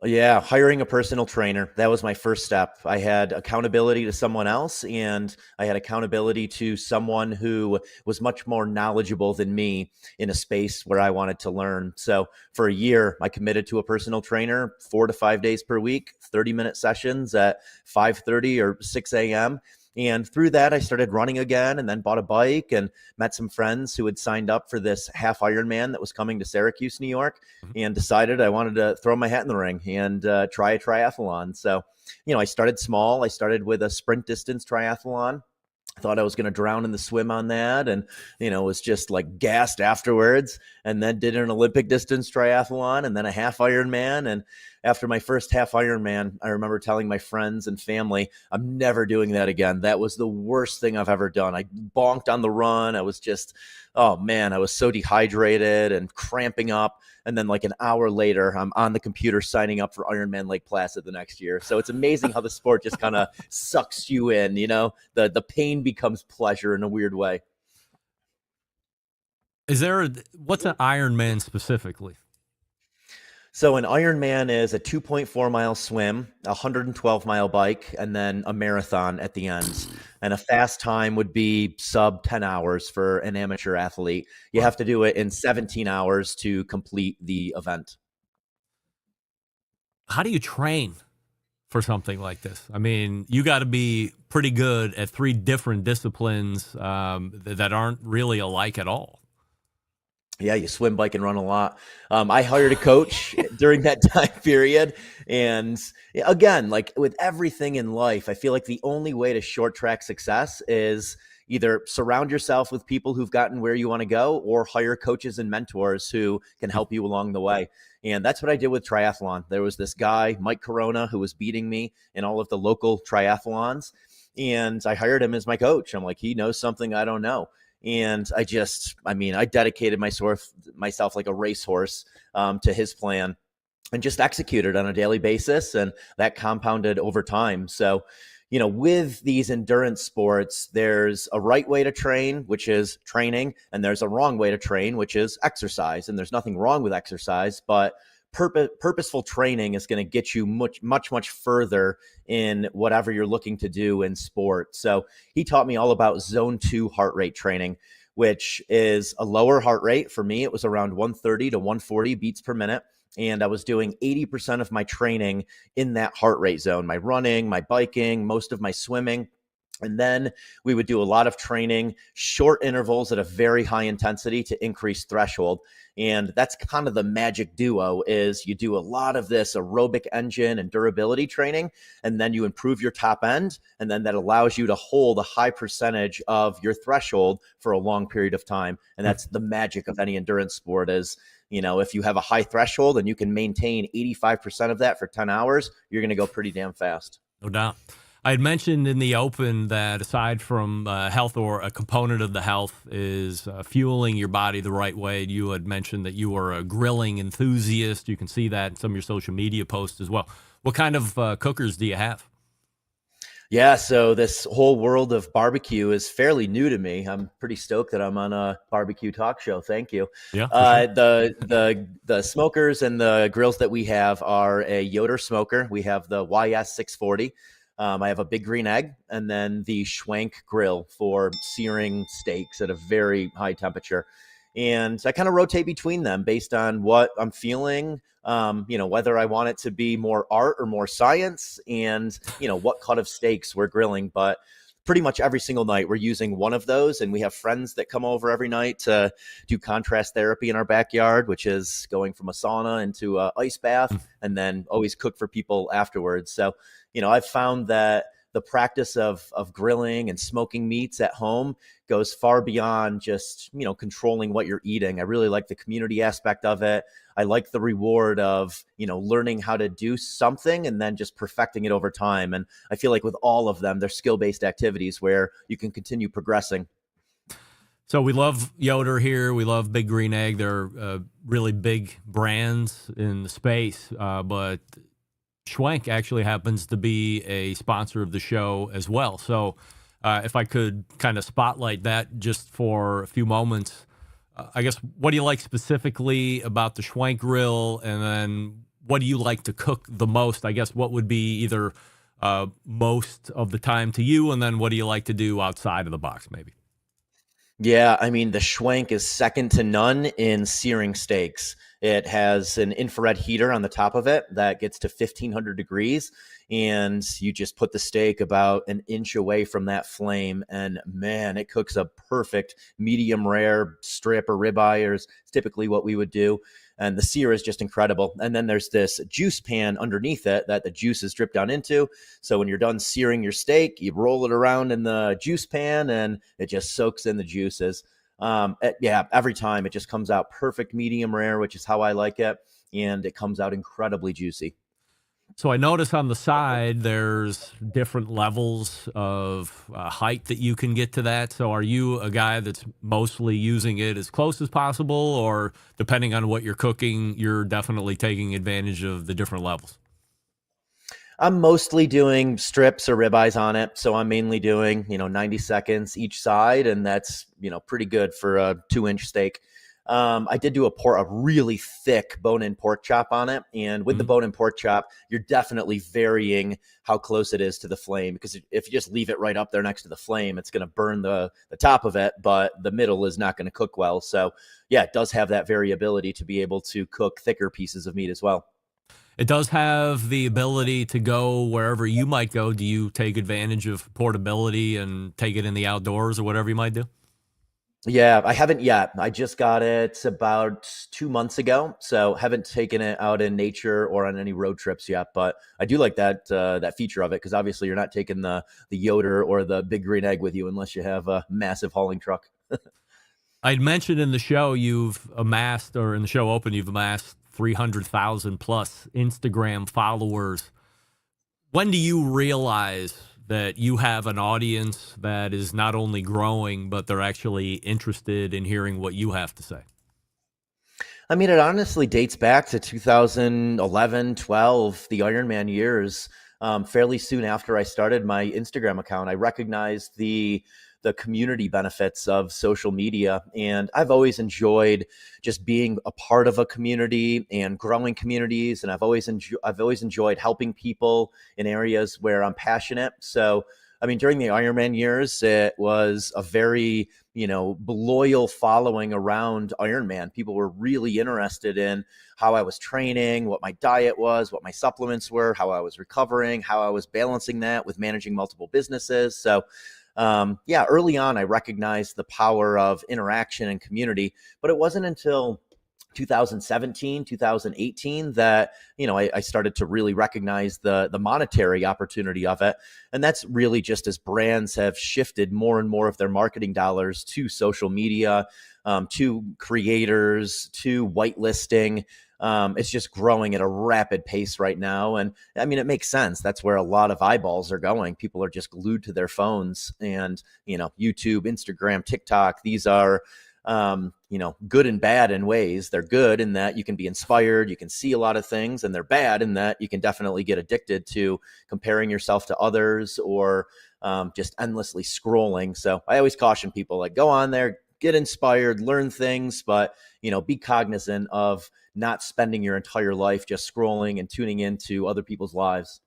Yeah, hiring a personal trainer. That was my first step. I had accountability to someone else, and I had accountability to someone who was much more knowledgeable than me in a space where I wanted to learn. So for a year, I committed to a personal trainer 4 to 5 days per week, 30-minute sessions at 5:30 or 6 a.m. And through that, I started running again and then bought a bike and met some friends who had signed up for this half Ironman that was coming to Syracuse, New York, and decided I wanted to throw my hat in the ring and try a triathlon. So, I started small. I started with a sprint distance triathlon. I thought I was going to drown in the swim on that, and was just like gassed afterwards, and then did an Olympic distance triathlon and then a half Ironman. And after my first half Ironman, I remember telling my friends and family, I'm never doing that again. That was the worst thing I've ever done. I bonked on the run. I was just, oh man, I was so dehydrated and cramping up. And then like an hour later, I'm on the computer signing up for Ironman Lake Placid the next year. So it's amazing how the sport just kind of sucks you in, the pain becomes pleasure in a weird way. What's an Ironman specifically? So an Ironman is a 2.4 mile swim, a 112 mile bike, and then a marathon at the end. And a fast time would be sub 10 hours for an amateur athlete. You have to do it in 17 hours to complete the event. How do you train for something like this? I mean, you got to be pretty good at 3 different disciplines that aren't really alike at all. Yeah, you swim, bike, and run a lot. I hired a coach during that time period. And again, like with everything in life, I feel like the only way to short track success is either surround yourself with people who've gotten where you want to go or hire coaches and mentors who can help you along the way. And that's what I did with triathlon. There was this guy, Mike Corona, who was beating me in all of the local triathlons. And I hired him as my coach. I'm like, he knows something I don't know. And I dedicated myself like a racehorse to his plan and just executed on a daily basis. And that compounded over time. So, with these endurance sports, there's a right way to train, which is training, and there's a wrong way to train, which is exercise. And there's nothing wrong with exercise, but purposeful training is going to get you much further in whatever you're looking to do in sport. So he taught me all about zone 2 heart rate training, which is a lower heart rate. For me, it was around 130 to 140 beats per minute. And I was doing 80% of my training in that heart rate zone, my running, my biking, most of my swimming. And then we would do a lot of training, short intervals at a very high intensity to increase threshold. And that's kind of the magic duo is you do a lot of this aerobic engine and durability training, and then you improve your top end. And then that allows you to hold a high percentage of your threshold for a long period of time. And that's the magic of any endurance sport is, if you have a high threshold and you can maintain 85% of that for 10 hours, you're going to go pretty damn fast. No doubt. I had mentioned in the open that aside from health, or a component of the health is fueling your body the right way. You had mentioned that you are a grilling enthusiast. You can see that in some of your social media posts as well. What kind of cookers do you have? Yeah, so this whole world of barbecue is fairly new to me. I'm pretty stoked that I'm on a barbecue talk show. Thank you. Yeah, for sure. The smokers and the grills that we have are a Yoder smoker. We have the YS 640. I have a big green egg, and then the Schwenk grill for searing steaks at a very high temperature. And I kind of rotate between them based on what I'm feeling, whether I want it to be more art or more science, and, what cut of steaks we're grilling. But pretty much every single night we're using one of those. And we have friends that come over every night to do contrast therapy in our backyard, which is going from a sauna into an ice bath, and then always cook for people afterwards. So, I've found that the practice of grilling and smoking meats at home goes far beyond just, controlling what you're eating. I really like the community aspect of it. I like the reward of, learning how to do something and then just perfecting it over time. And I feel like with all of them, they're skill-based activities where you can continue progressing. So we love Yoder here. We love Big Green Egg. They're really big brands in the space, but Schwenk actually happens to be a sponsor of the show as well. So if I could kind of spotlight that just for a few moments, I guess, what do you like specifically about the Schwenk grill? And then what do you like to cook the most? I guess what would be either most of the time to you, and then what do you like to do outside of the box maybe? Yeah, I mean, the Schwenk is second to none in searing steaks. It has an infrared heater on the top of it that gets to 1,500 degrees, and you just put the steak about an inch away from that flame, and man, it cooks a perfect medium rare strip or ribeye, is typically what we would do. And the sear is just incredible. And then there's this juice pan underneath it that the juice is dripped down into. So when you're done searing your steak, you roll it around in the juice pan and it just soaks in the juices. Every time it just comes out perfect medium rare, which is how I like it. And it comes out incredibly juicy. So I notice on the side there's different levels of height that you can get to that. So are you a guy that's mostly using it as close as possible, or depending on what you're cooking, you're definitely taking advantage of the different levels? I'm mostly doing strips or ribeyes on it. So I'm mainly doing, 90 seconds each side, and that's, pretty good for a 2-inch steak. I did do a really thick bone-in pork chop on it. And with the bone-in pork chop, you're definitely varying how close it is to the flame, because if you just leave it right up there next to the flame, it's going to burn the top of it, but the middle is not going to cook well. So yeah, it does have that variability to be able to cook thicker pieces of meat as well. It does have the ability to go wherever you might go. Do you take advantage of portability and take it in the outdoors or whatever you might do? Yeah, I haven't yet. I just got it about 2 months ago, so haven't taken it out in nature or on any road trips yet. But I do like that feature of it, because obviously you're not taking the Yoder or the Big Green Egg with you unless you have a massive hauling truck. I'd mentioned in the show you've amassed 300,000 plus Instagram followers. When do you realize that you have an audience that is not only growing, but they're actually interested in hearing what you have to say? I mean, it honestly dates back to 2011, 12, the Ironman years. Fairly soon after I started my Instagram account, I recognized the community benefits of social media. And I've always enjoyed just being a part of a community and growing communities. And I've always enjoyed helping people in areas where I'm passionate. So, I mean, during the Ironman years, it was a very, loyal following around Ironman. People were really interested in how I was training, what my diet was, what my supplements were, how I was recovering, how I was balancing that with managing multiple businesses. So, early on, I recognized the power of interaction and community, but it wasn't until 2017, 2018 that, I started to really recognize the monetary opportunity of it. And that's really just as brands have shifted more and more of their marketing dollars to social media, to creators, to whitelisting. It's just growing at a rapid pace right now. And I mean, it makes sense. That's where a lot of eyeballs are going. People are just glued to their phones, and, YouTube, Instagram, TikTok, these are, good and bad in ways. They're good in that you can be inspired, you can see a lot of things, and they're bad in that you can definitely get addicted to comparing yourself to others, or just endlessly scrolling. So I always caution people, like, go on there, get inspired, learn things, but, be cognizant of not spending your entire life just scrolling and tuning into other people's lives.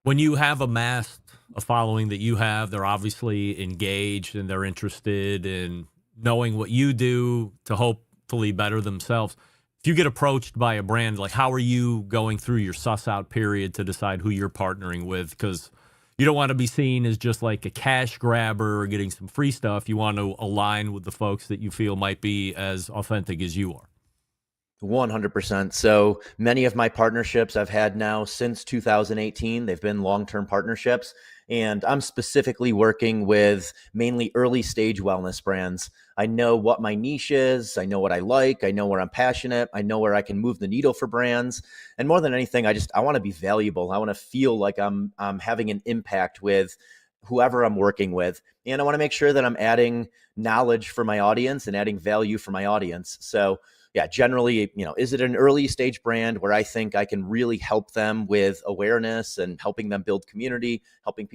When you have amassed a following that you have, they're obviously engaged and they're interested in knowing what you do to hopefully better themselves. If you get approached by a brand, like, how are you going through your suss out period to decide who you're partnering with? Because you don't want to be seen as just like a cash grabber or getting some free stuff. You want to align with the folks that you feel might be as authentic as you are. 100%. So many of my partnerships I've had now since 2018, they've been long-term partnerships, and I'm specifically working with mainly early stage wellness brands. I know what my niche is. I know what I like. I know where I'm passionate. I know where I can move the needle for brands. And more than anything, I want to be valuable. I want to feel like I'm having an impact with whoever I'm working with. And I want to make sure that I'm adding knowledge for my audience and adding value for my audience. So yeah, generally, is it an early stage brand where I think I can really help them with awareness and helping them build community, helping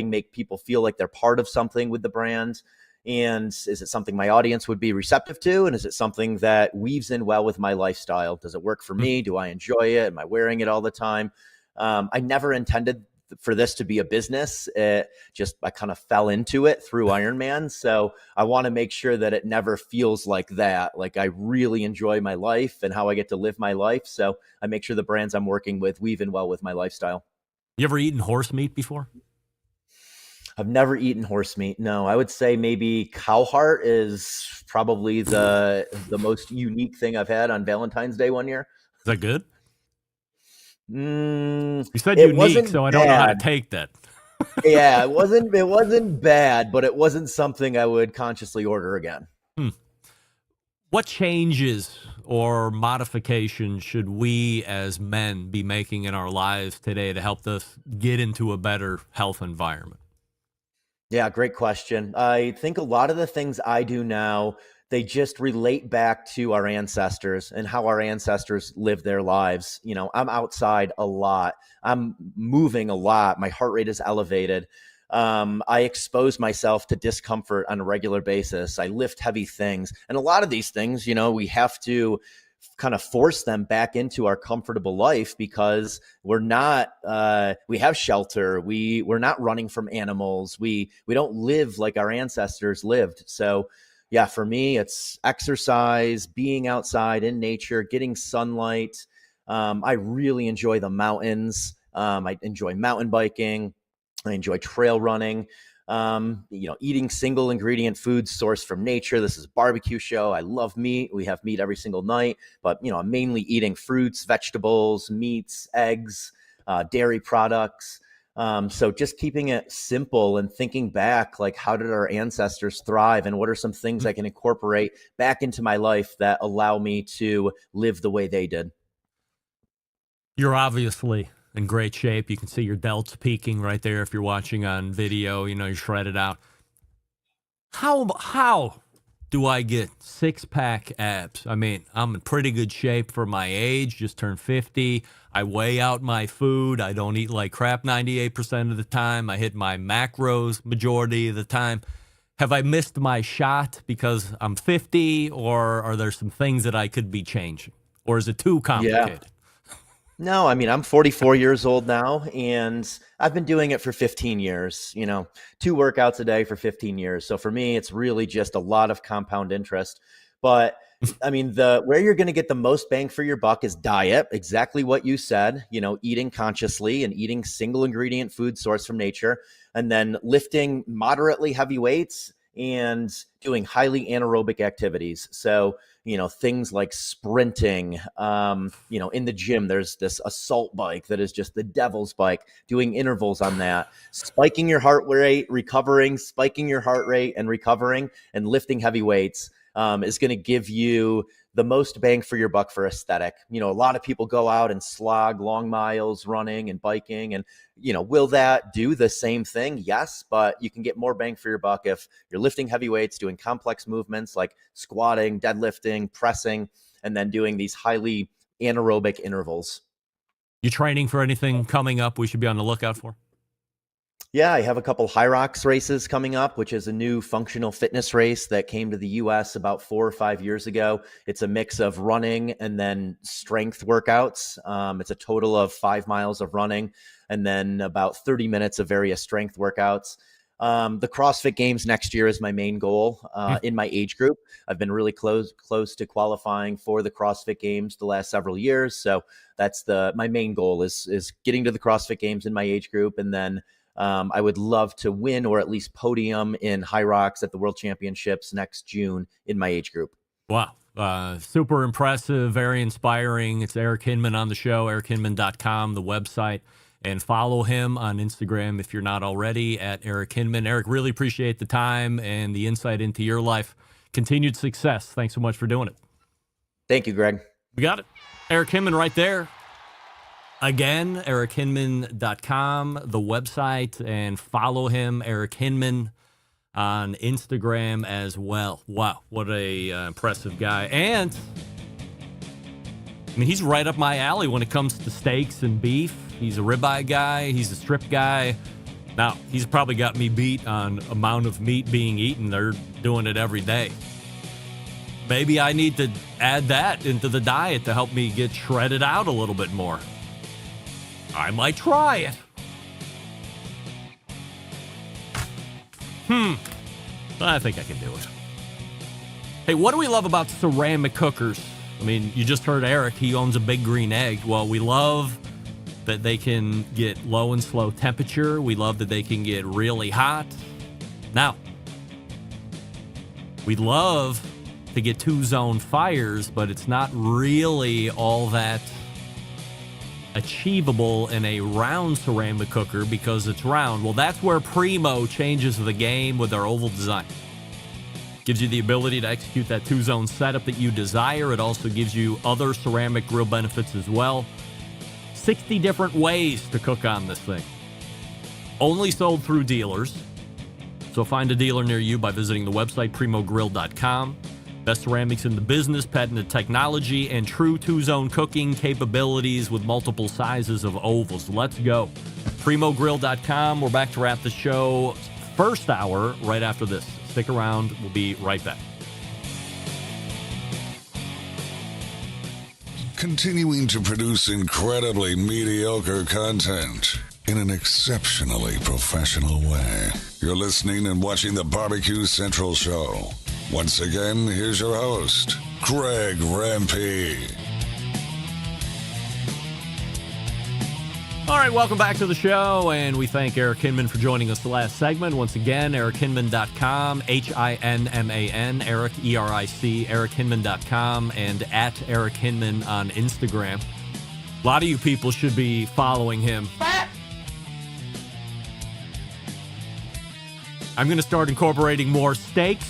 make people feel like they're part of something with the brand? And is it something my audience would be receptive to? And is it something that weaves in well with my lifestyle? Does it work for me? Do I enjoy it? Am I wearing it all the time? I never intended for this to be a business. I kind of fell into it through Ironman. So I want to make sure that it never feels like that. Like, I really enjoy my life and how I get to live my life. So I make sure the brands I'm working with weave in well with my lifestyle. You ever eaten horse meat before? I've never eaten horse meat. No, I would say maybe cow heart is probably the most unique thing I've had on Valentine's Day one year. Is that good? You said unique, so I don't know how to take that. Yeah, it wasn't bad, but it wasn't something I would consciously order again. What changes or modifications should we as men be making in our lives today to help us get into a better health environment? Yeah, great question. I think a lot of the things I do now, they just relate back to our ancestors and how our ancestors lived their lives. I'm outside a lot. I'm moving a lot. My heart rate is elevated. I expose myself to discomfort on a regular basis. I lift heavy things. And a lot of these things, we have to kind of force them back into our comfortable life because we're not, we have shelter. We're not running from animals. We don't live like our ancestors lived. So yeah, for me, it's exercise, being outside in nature, getting sunlight. I really enjoy the mountains. I enjoy mountain biking. I enjoy trail running. Eating single ingredient foods sourced from nature. This is a barbecue show. I love meat. We have meat every single night, but I'm mainly eating fruits, vegetables, meats, eggs, dairy products. So just keeping it simple and thinking back, like, how did our ancestors thrive and what are some things I can incorporate back into my life that allow me to live the way they did? You're obviously in great shape. You can see your delts peaking right there if you're watching on video. You're shredded out. How do I get six-pack abs? I mean, I'm in pretty good shape for my age, just turned 50. I weigh out my food. I don't eat like crap 98% of the time. I hit my macros majority of the time. Have I missed my shot because I'm 50, or are there some things that I could be changing? Or is it too complicated? Yeah. No, I mean, I'm 44 years old now, and I've been doing it for 15 years, 2 workouts a day for 15 years. So for me, it's really just a lot of compound interest. But I mean, where you're going to get the most bang for your buck is diet, exactly what you said, eating consciously and eating single ingredient food sourced from nature, and then lifting moderately heavy weights and doing highly anaerobic activities. So, things like sprinting, in the gym, there's this assault bike that is just the devil's bike, doing intervals on that, spiking your heart rate, recovering, spiking your heart rate and recovering, and lifting heavy weights. is going to give you the most bang for your buck for aesthetic. A lot of people go out and slog long miles running and biking, and will that do the same thing? Yes, but you can get more bang for your buck if you're lifting heavy weights, doing complex movements like squatting, deadlifting, pressing, and then doing these highly anaerobic intervals. You training for anything coming up we should be on the lookout for? Yeah, I have a couple High Rocks races coming up, which is a new functional fitness race that came to the U.S. about 4 or 5 years ago. It's a mix of running and then strength workouts. It's a total of 5 miles of running and then about 30 minutes of various strength workouts. The CrossFit Games next year is my main goal in my age group. I've been really close to qualifying for the CrossFit Games the last several years. So that's my main goal is getting to the CrossFit Games in my age group, and then I would love to win or at least podium in High Rocks at the World Championships next June in my age group. Wow. Super impressive, very inspiring. It's Eric Hinman on the show, erichinman.com, the website, and follow him on Instagram if you're not already at Eric Hinman. Eric, really appreciate the time and the insight into your life. Continued success. Thanks so much for doing it. Thank you, Greg. We got it. Eric Hinman right there. Again, erichinman.com, the website, and follow him, Eric Hinman, on Instagram as well. Wow, what a impressive guy. And, he's right up my alley when it comes to steaks and beef. He's a ribeye guy. He's a strip guy. Now, he's probably got me beat on amount of meat being eaten. They're doing it every day. Maybe I need to add that into the diet to help me get shredded out a little bit more. I might try it. I think I can do it. Hey, what do we love about ceramic cookers? You just heard Eric. He owns a Big Green Egg. Well, we love that they can get low and slow temperature. We love that they can get really hot. Now, we love to get 2-zone fires, but it's not really all that achievable in a round ceramic cooker because it's round. Well, that's where Primo changes the game with their oval design. Gives you the ability to execute that 2-zone setup that you desire. It also gives you other ceramic grill benefits as well. 60 different ways to cook on this thing. Only sold through dealers. So find a dealer near you by visiting the website primogrill.com. Best ceramics in the business, patented technology, and true 2-zone cooking capabilities with multiple sizes of ovals. Let's go. Primogrill.com. We're back to wrap the show. First hour right after this. Stick around. We'll be right back. Continuing to produce incredibly mediocre content in an exceptionally professional way. You're listening and watching the Barbecue Central Show. Once again, here's your host, Greg Rempe. All right, welcome back to the show, and we thank Eric Hinman for joining us the last segment. Once again, erichinman.com, Hinman, Eric, E-R-I-C, erichinman.com, and at Eric Hinman on Instagram. A lot of you people should be following him. I'm going to start incorporating more steaks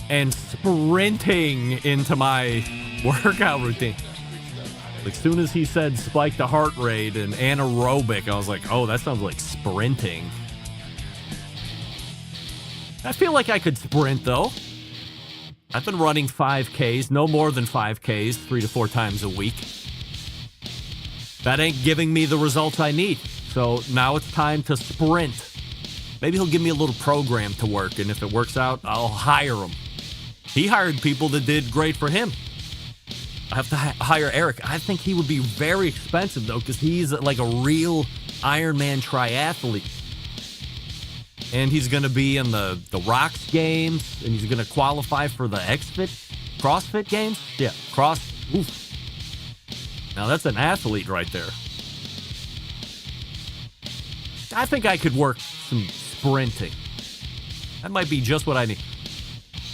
and sprinting into my workout routine. As soon as he said spike the heart rate and anaerobic, I was like, oh, that sounds like sprinting. I feel like I could sprint, though. I've been running 5Ks, no more than 5Ks, 3 to 4 times a week. That ain't giving me the results I need. So now it's time to sprint. Maybe he'll give me a little program to work, and if it works out, I'll hire him. He hired people that did great for him. I have to hire Eric. I think he would be very expensive, though, because he's like a real Ironman triathlete. And he's going to be in the Rocks games, and he's going to qualify for the CrossFit games? Yeah, oof. Now, that's an athlete right there. I think I could work some sprinting. That might be just what I need.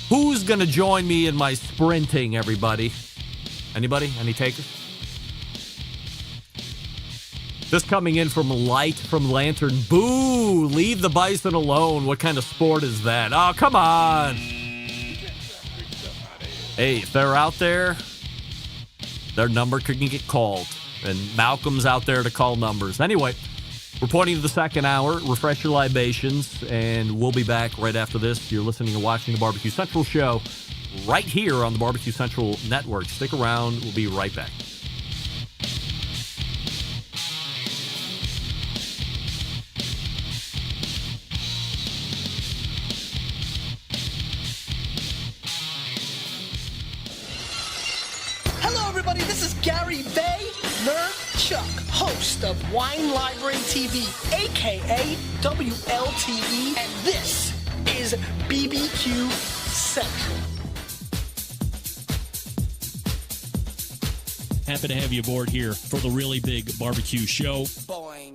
Who's going to join me in my sprinting, everybody? Anybody? Any takers? This coming in from Light from Lantern. Boo! Leave the bison alone. What kind of sport is that? Oh, come on. Hey, if they're out there, their number can get called. And Malcolm's out there to call numbers. Anyway, we're pointing to the second hour. Refresh your libations, and we'll be back right after this. You're listening and watching the Barbecue Central show right here on the Barbecue Central Network. Stick around. We'll be right back. Hello, everybody. This is Gary Chuck, host of Wine Library TV, a.k.a. WLTV, and this is BBQ Central. Happy to have you aboard here for the really big barbecue show. Boing.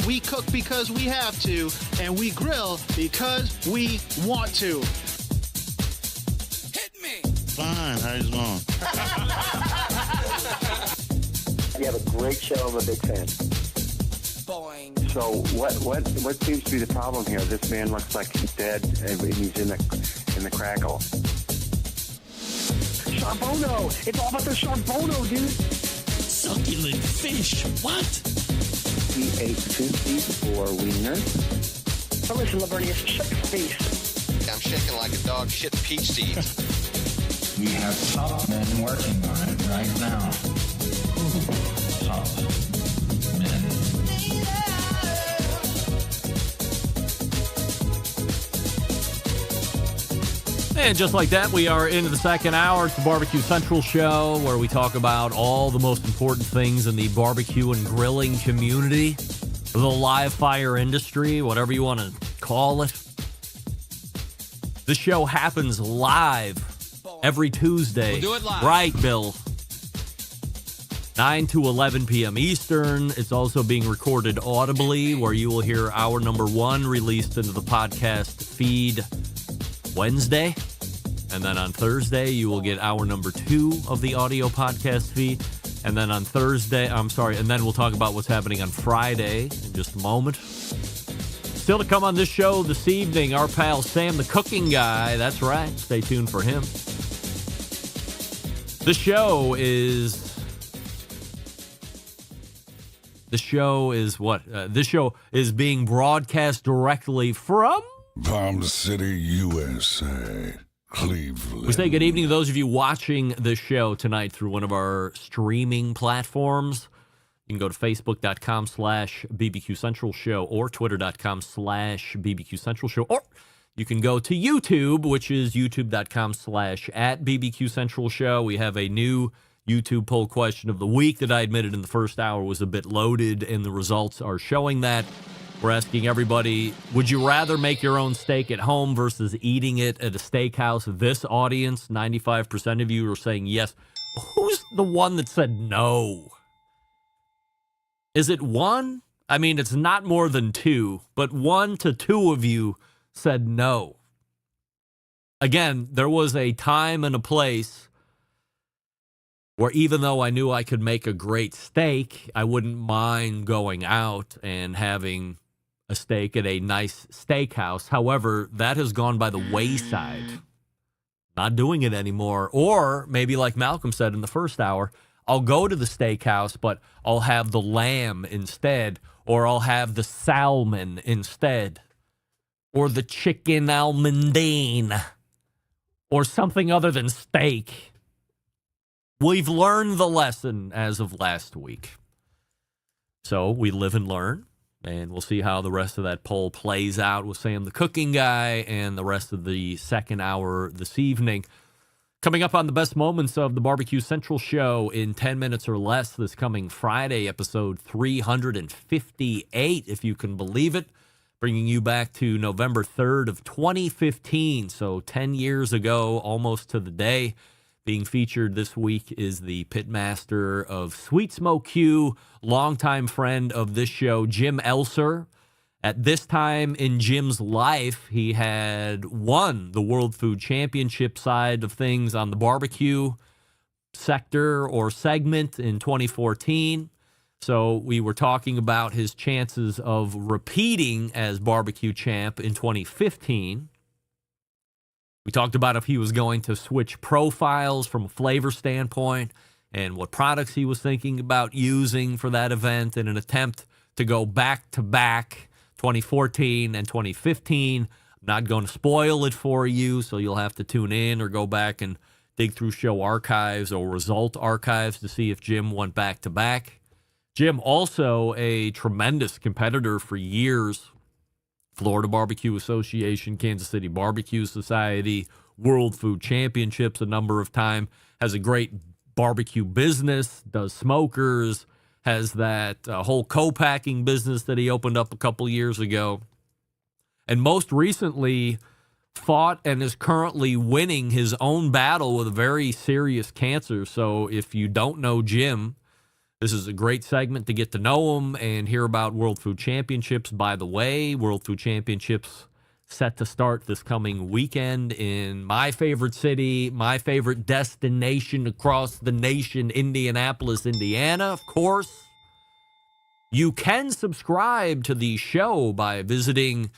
We cook because we have to, and we grill because we want to. Hit me. Fine, how's it going? You have a great show. I'm a big fan. Boing. So what seems to be the problem here? This man looks like he's dead, and he's in the crackle. Charbono. It's all about the charbono, dude. Succulent fish. What? He ate 54 wieners. Now listen, Lavernius, shut your face. I'm shaking like a dog shit peach seeds. We have top men working on it right now. Top men. And just like that, we are into the second hour. It's the Barbecue Central show, where we talk about all the most important things in the barbecue and grilling community, the live fire industry, whatever you want to call it. This show happens live every Tuesday. We'll do it live. Right, Bill. 9 to 11 p.m. Eastern. It's also being recorded audibly, where you will hear hour number 1 released into the podcast feed Wednesday. And then on Thursday, you will get hour number 2 of the audio podcast feed. And then on Thursday, and then we'll talk about what's happening on Friday in just a moment. Still to come on this show this evening, our pal Sam the Cooking Guy. That's right. Stay tuned for him. This show is being broadcast directly from Palm City, USA, Cleveland. We say good evening to those of you watching the show tonight through one of our streaming platforms. You can go to facebook.com/BBQ Central Show or twitter.com/BBQ Central Show, or you can go to YouTube, which is youtube.com/@BBQ Central Show. We have a new YouTube poll question of the week that I admitted in the first hour was a bit loaded, and the results are showing that. We're asking everybody, would you rather make your own steak at home versus eating it at a steakhouse? This audience, 95% of you are saying yes. Who's the one that said no? Is it one? I mean, it's not more than 2, but 1 to 2 of you said no. Again, there was a time and a place where even though I knew I could make a great steak, I wouldn't mind going out and having a steak at a nice steakhouse. However, that has gone by the wayside. Not doing it anymore. Or maybe like Malcolm said in the first hour, I'll go to the steakhouse, but I'll have the lamb instead, or I'll have the salmon instead, or the chicken almondine, or something other than steak. We've learned the lesson as of last week. So we live and learn, and we'll see how the rest of that poll plays out with Sam the Cooking Guy and the rest of the second hour this evening. Coming up on the best moments of the Barbecue Central show in 10 minutes or less this coming Friday, episode 358, if you can believe it, bringing you back to November 3rd of 2015, so 10 years ago, almost to the day. Being featured this week is the pitmaster of Sweet Smoke Q, longtime friend of this show, Jim Elser. At this time in Jim's life, he had won the World Food Championship side of things on the barbecue sector or segment in 2014. So we were talking about his chances of repeating as barbecue champ in 2015. We talked about if he was going to switch profiles from a flavor standpoint and what products he was thinking about using for that event in an attempt to go back-to-back 2014 and 2015. I'm not going to spoil it for you, so you'll have to tune in or go back and dig through show archives or result archives to see if Jim went back-to-back. Jim, also a tremendous competitor for years. Florida Barbecue Association, Kansas City Barbecue Society, World Food Championships a number of times, has a great barbecue business, does smokers, has that whole co-packing business that he opened up a couple years ago. And most recently fought and is currently winning his own battle with a very serious cancer. So if you don't know Jim, this is a great segment to get to know him and hear about World Food Championships. By the way, World Food Championships set to start this coming weekend in my favorite city, my favorite destination across the nation, Indianapolis, Indiana, of course. You can subscribe to the show by visiting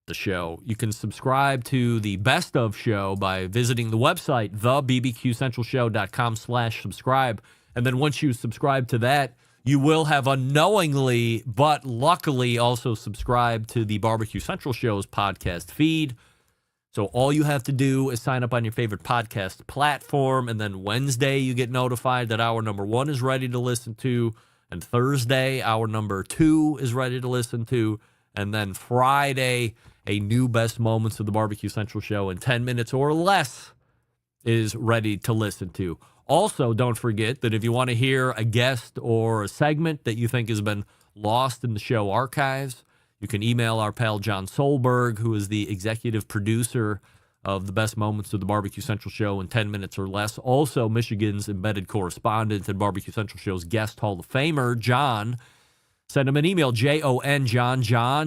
the show. You can subscribe to the Best of show by visiting the website, thebbqcentralshow.com/subscribe. And then once you subscribe to that, you will have unknowingly, but luckily also subscribed to the Barbecue Central Show's podcast feed. So all you have to do is sign up on your favorite podcast platform, and then Wednesday you get notified that hour number 1 is ready to listen to, and Thursday hour number 2 is ready to listen to, and then Friday a new Best Moments of the Barbecue Central Show in 10 minutes or less is ready to listen to. Also, don't forget that if you want to hear a guest or a segment that you think has been lost in the show archives, you can email our pal John Solberg, who is the executive producer of the Best Moments of the Barbecue Central Show in 10 minutes or less. Also, Michigan's embedded correspondent and Barbecue Central Show's guest Hall of Famer, John. Send him an email, Jon, Jon,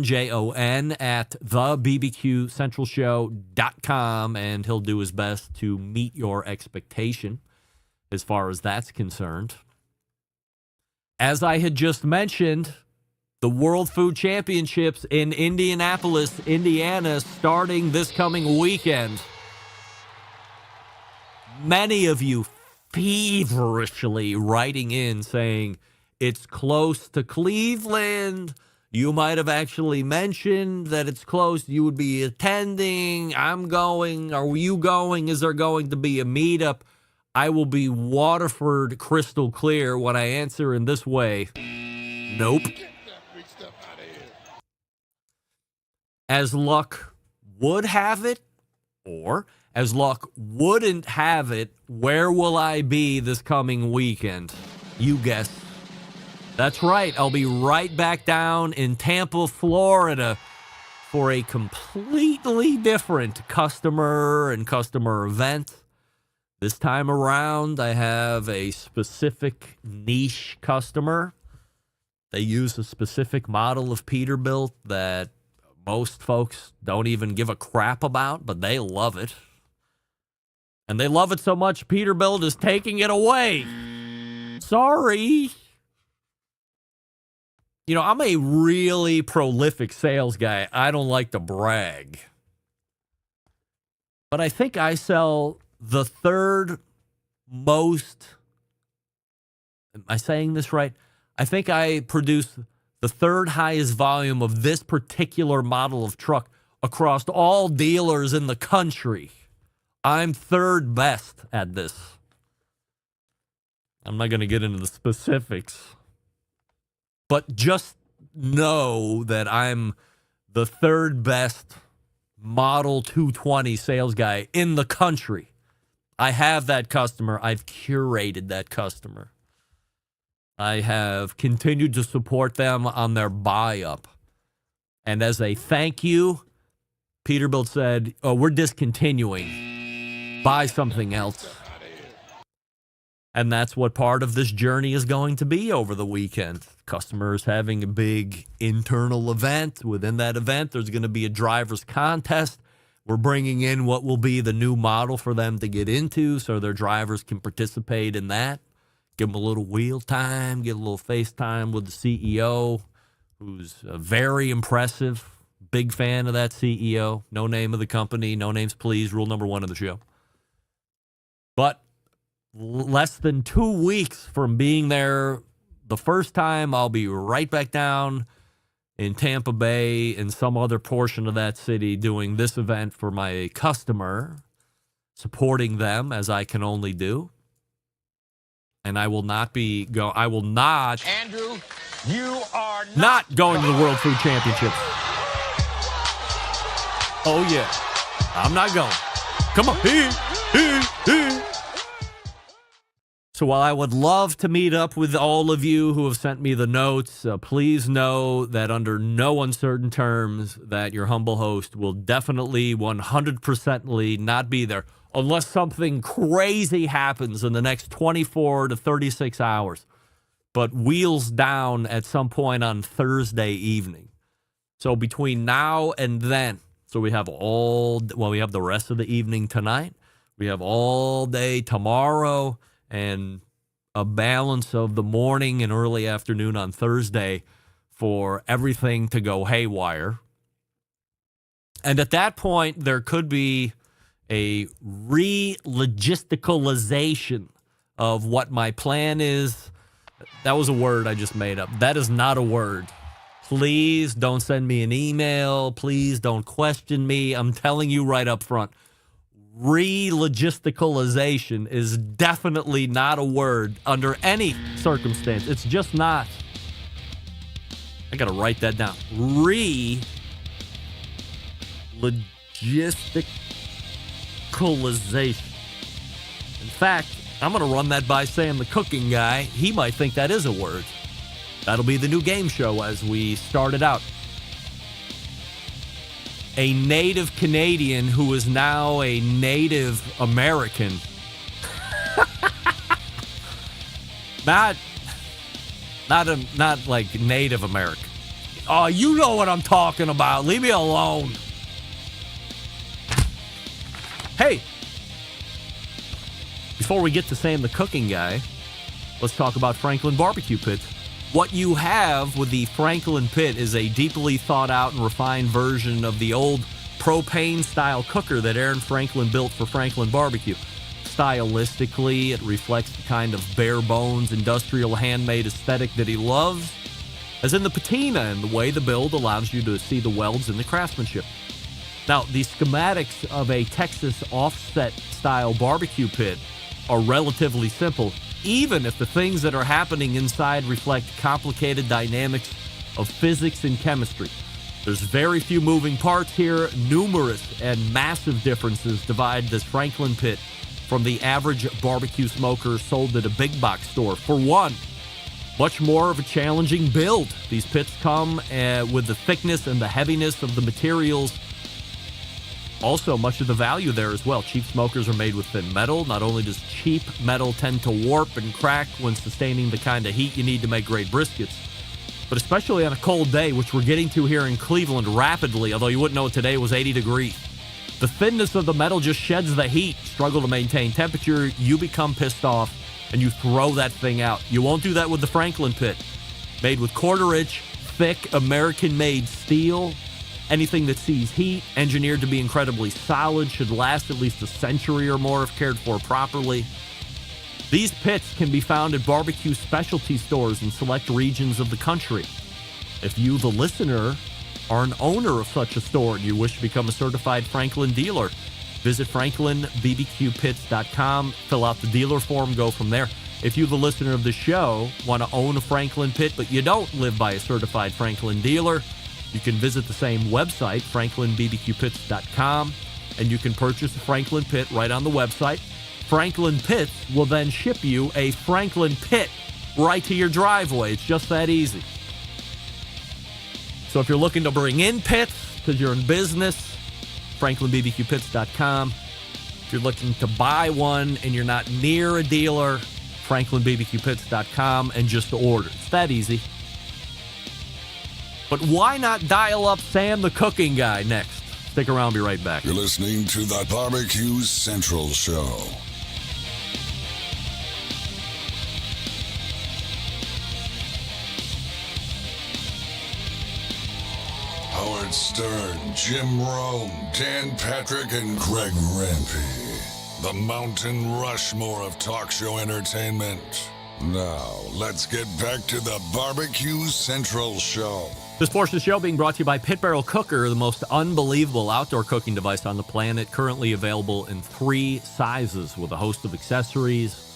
Jon, at thebbqcentralshow.com, and he'll do his best to meet your expectation as far as that's concerned. As I had just mentioned, the World Food Championships in Indianapolis, Indiana, starting this coming weekend. Many of you feverishly writing in saying, it's close to Cleveland. You might have actually mentioned that it's close. You would be attending. I'm going. Are you going? Is there going to be a meetup? I will be Waterford crystal clear when I answer in this way. Nope. As luck would have it, or as luck wouldn't have it, where will I be this coming weekend? You guess. That's right. I'll be right back down in Tampa, Florida for a completely different customer event. This time around, I have a specific niche customer. They use a specific model of Peterbilt that most folks don't even give a crap about, but they love it. And they love it so much, Peterbilt is taking it away. Sorry. You know, I'm a really prolific sales guy. I don't like to brag. But I think I sell the third most, am I saying this right? I think I produce the third highest volume of this particular model of truck across all dealers in the country. I'm third best at this. I'm not going to get into the specifics, but just know that I'm the third best Model 220 sales guy in the country. I have that customer. I've curated that customer. I have continued to support them on their buy-up. And as a thank you, Peterbilt said, oh, we're discontinuing. Buy something else. And that's what part of this journey is going to be over the weekend. Customers having a big internal event. Within that event, there's going to be a driver's contest. We're bringing in what will be the new model for them to get into so their drivers can participate in that. Give them a little wheel time, get a little face time with the CEO, who's very impressive, big fan of that CEO. No name of the company, no names, please. Rule number 1 of the show. But less than 2 weeks from being there the first time, I'll be right back down in Tampa Bay in some other portion of that city doing this event for my customer, supporting them as I can only do. And I will not Andrew, you are not going to the World Food Championships. Oh, yeah. I'm not going. Come on. So while I would love to meet up with all of you who have sent me the notes, please know that under no uncertain terms that your humble host will definitely 100%ly not be there unless something crazy happens in the next 24 to 36 hours. But wheels down at some point on Thursday evening. So between now and then, so we have we have the rest of the evening tonight. We have all day tomorrow and a balance of the morning and early afternoon on Thursday for everything to go haywire. And at that point, there could be a re-logisticalization of what my plan is. That was a word I just made up. That is not a word. Please don't send me an email. Please don't question me. I'm telling you right up front. Re-logisticalization is definitely not a word under any circumstance. It's just not. I got to write that down. Re-logisticalization. In fact, I'm going to run that by Sam the Cooking Guy. He might think that is a word. That'll be the new game show as we start it out. A native Canadian who is now a Native American. Not like Native American. Oh, you know what I'm talking about. Leave me alone. Hey. Before we get to Sam the Cooking Guy, let's talk about Franklin Barbecue Pits. What you have with the Franklin Pit is a deeply thought out and refined version of the old propane-style cooker that Aaron Franklin built for Franklin Barbecue. Stylistically, it reflects the kind of bare-bones, industrial, handmade aesthetic that he loves, as in the patina and the way the build allows you to see the welds and the craftsmanship. Now, the schematics of a Texas offset-style barbecue pit are relatively simple, even if the things that are happening inside reflect complicated dynamics of physics and chemistry. There's very few moving parts here. Numerous and massive differences divide this Franklin Pit from the average barbecue smoker sold at a big box store. For one, much more of a challenging build. These pits come with the thickness and the heaviness of the materials. Also, much of the value there as well. Cheap smokers are made with thin metal. Not only does cheap metal tend to warp and crack when sustaining the kind of heat you need to make great briskets, but especially on a cold day, which we're getting to here in Cleveland rapidly, although you wouldn't know it today was 80 degrees. The thinness of the metal just sheds the heat. Struggle to maintain temperature, you become pissed off, and you throw that thing out. You won't do that with the Franklin Pit. Made with quarter-inch, thick, American-made steel. Anything that sees heat, engineered to be incredibly solid, should last at least a century or more if cared for properly. These pits can be found at barbecue specialty stores in select regions of the country. If you, the listener, are an owner of such a store and you wish to become a certified Franklin dealer, visit franklinbbqpits.com, fill out the dealer form, go from there. If you, the listener of the show, want to own a Franklin Pit but you don't live by a certified Franklin dealer, you can visit the same website, franklinbbqpits.com, and you can purchase a Franklin Pit right on the website. Franklin Pits will then ship you a Franklin Pit right to your driveway. It's just that easy. So if you're looking to bring in pits because you're in business, franklinbbqpits.com. If you're looking to buy one and you're not near a dealer, franklinbbqpits.com, and just order. It's that easy. But why not dial up Sam the Cooking Guy next? Stick around, be right back. You're listening to the Barbecue Central Show. Powered Howard Stern, Jim Rome, Dan Patrick, and Greg Rempe. The Mountain Rushmore of talk show entertainment. Now, let's get back to the Barbecue Central Show. This portion of the show being brought to you by Pit Barrel Cooker, the most unbelievable outdoor cooking device on the planet, currently available in 3 sizes with a host of accessories.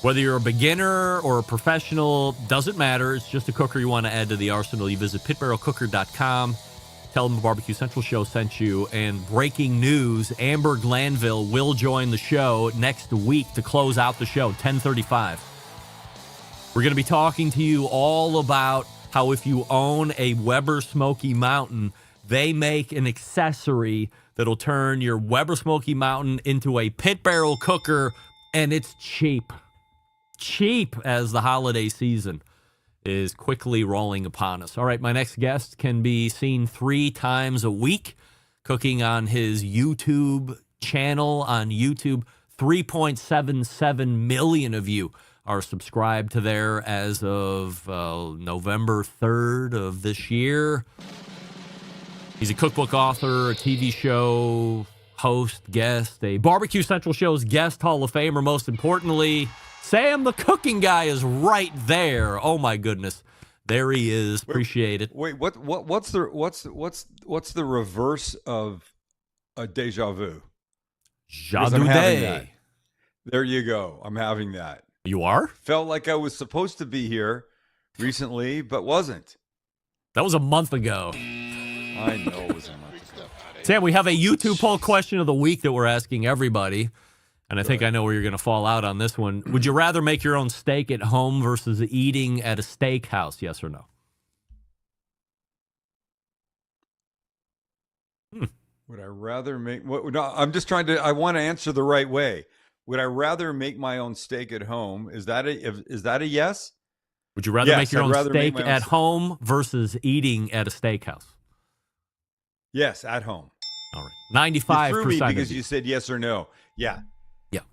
Whether you're a beginner or a professional, doesn't matter. It's just a cooker you want to add to the arsenal. You visit pitbarrelcooker.com. Tell them the Barbecue Central Show sent you. And breaking news, Amber Glanville will join the show next week to close out the show, 10:35. We're going to be talking to you all about how if you own a Weber Smoky Mountain, they make an accessory that'll turn your Weber Smoky Mountain into a pit barrel cooker, and it's cheap. Cheap as the holiday season is quickly rolling upon us. All right, my next guest can be seen 3 times a week cooking on his YouTube channel on YouTube. 3.77 million of you are subscribed to there as of November 3rd of this year. He's a cookbook author, a TV show host, guest, a Barbecue Central Show's guest Hall of Famer. Most importantly, Sam, the cooking guy, is right there. Oh my goodness, there he is. Appreciate it. Wait, what's the reverse of a deja vu? Jadu day. There you go. I'm having that. You are? Felt like I was supposed to be here recently, but wasn't. That was a month ago. I know it was a month ago. Sam, we have a YouTube poll question of the week that we're asking everybody, and I think I know where you're going to fall out on this one. Would you rather make your own steak at home versus eating at a steakhouse? Yes or no? Would I rather make? No, I'm just trying to. I want to answer the right way. Would I rather make my own steak at home? Is that a yes? Would you rather make your own steak at home versus eating at a steakhouse? Yes, at home. All right, 95%. You threw me because you said yes or no. Yeah,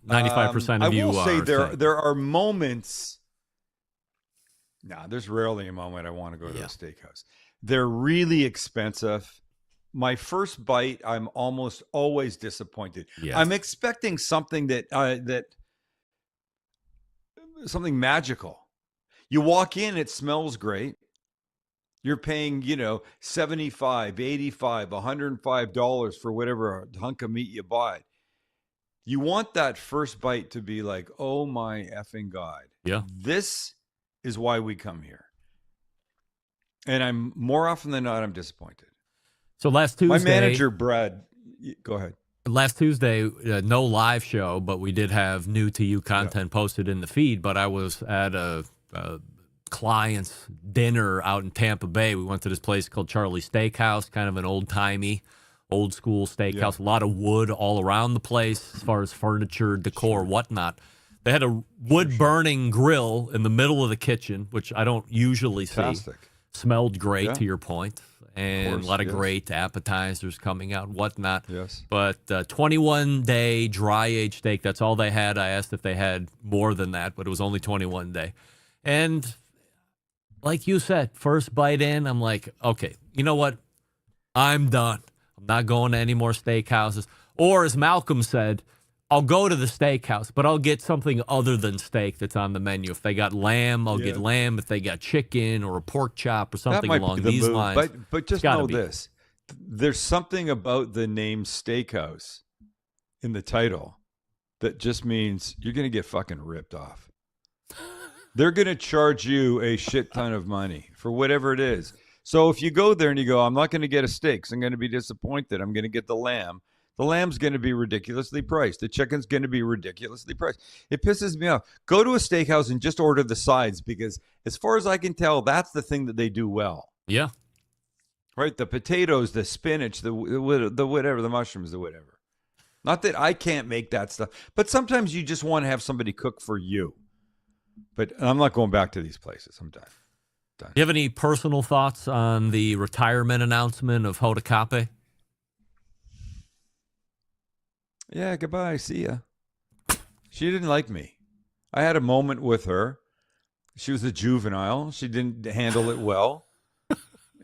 95% of you are. I will say there are moments. There's rarely a moment I want to go to a steakhouse. They're really expensive. My first bite, I'm almost always disappointed. Yes. I'm expecting something that something magical. You walk in, it smells great. You're paying, $75, $85, $105 for whatever hunk of meat you buy. You want that first bite to be like, oh my effing God. Yeah. This is why we come here. And I'm more often than not, I'm disappointed. So last Tuesday, my manager, Brad, go ahead. Last Tuesday, no live show, but we did have new to you content posted in the feed. But I was at a client's dinner out in Tampa Bay. We went to this place called Charlie's Steakhouse, kind of an old-timey, old-school steakhouse. A lot of wood all around the place as far as furniture, decor, whatnot. They had a wood-burning grill in the middle of the kitchen, which I don't usually see. Smelled great, to your point. And a lot of great appetizers coming out and whatnot. Yes. But 21-day dry-aged steak, that's all they had. I asked if they had more than that, but it was only 21 day. And like you said, first bite in, I'm like, okay, you know what? I'm done. I'm not going to any more steakhouses. Or as Malcolm said, I'll go to the steakhouse, but I'll get something other than steak that's on the menu. If they got lamb, I'll get lamb. If they got chicken or a pork chop or something along these lines. But just know this. There's something about the name steakhouse in the title that just means you're going to get fucking ripped off. They're going to charge you a shit ton of money for whatever it is. So if you go there and you go, I'm not going to get a steak, so I'm going to be disappointed. I'm going to get the lamb. The lamb's going to be ridiculously priced. The chicken's going to be ridiculously priced. It pisses me off. Go to a steakhouse and just order the sides because as far as I can tell, that's the thing that they do well. Yeah. Right? The potatoes, the spinach, the whatever, the mushrooms, the whatever. Not that I can't make that stuff, but sometimes you just want to have somebody cook for you. But I'm not going back to these places. I'm done. Do you have any personal thoughts on the retirement announcement of Hoda Kotb? Yeah, goodbye. See ya. She didn't like me. I had a moment with her. She was a juvenile. She didn't handle it well.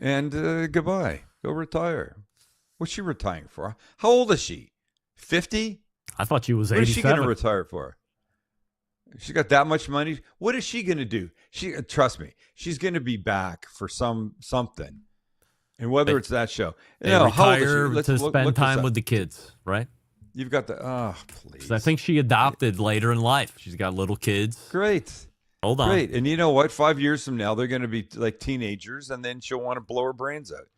And goodbye. Go retire. What's she retiring for? How old is she? 50? I thought she was 87. What is she going to retire for? She got that much money. What is she going to do? Trust me, she's going to be back for something. And whether it's that show. They retire to spend time with the kids, right? You've got please. I think she adopted later in life. She's got little kids. Great. Hold on. Great. And you know what? 5 years from now, they're going to be like teenagers, and then she'll want to blow her brains out.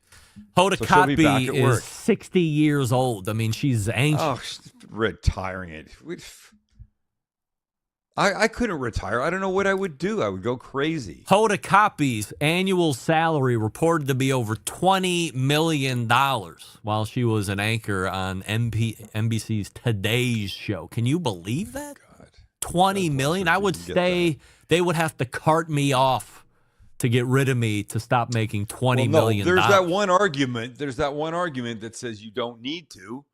Hoda Kotb is 60 years old. I mean, she's ancient. Oh, she's retiring it. I couldn't retire. I don't know what I would do. I would go crazy. Hoda Kotb's annual salary reported to be over $20 million while she was an anchor on NBC's Today's Show. Can you believe that? God. $20 million? I would say they would have to cart me off to get rid of me to stop making $20 million. There's that one argument. There's that one argument that says you don't need to.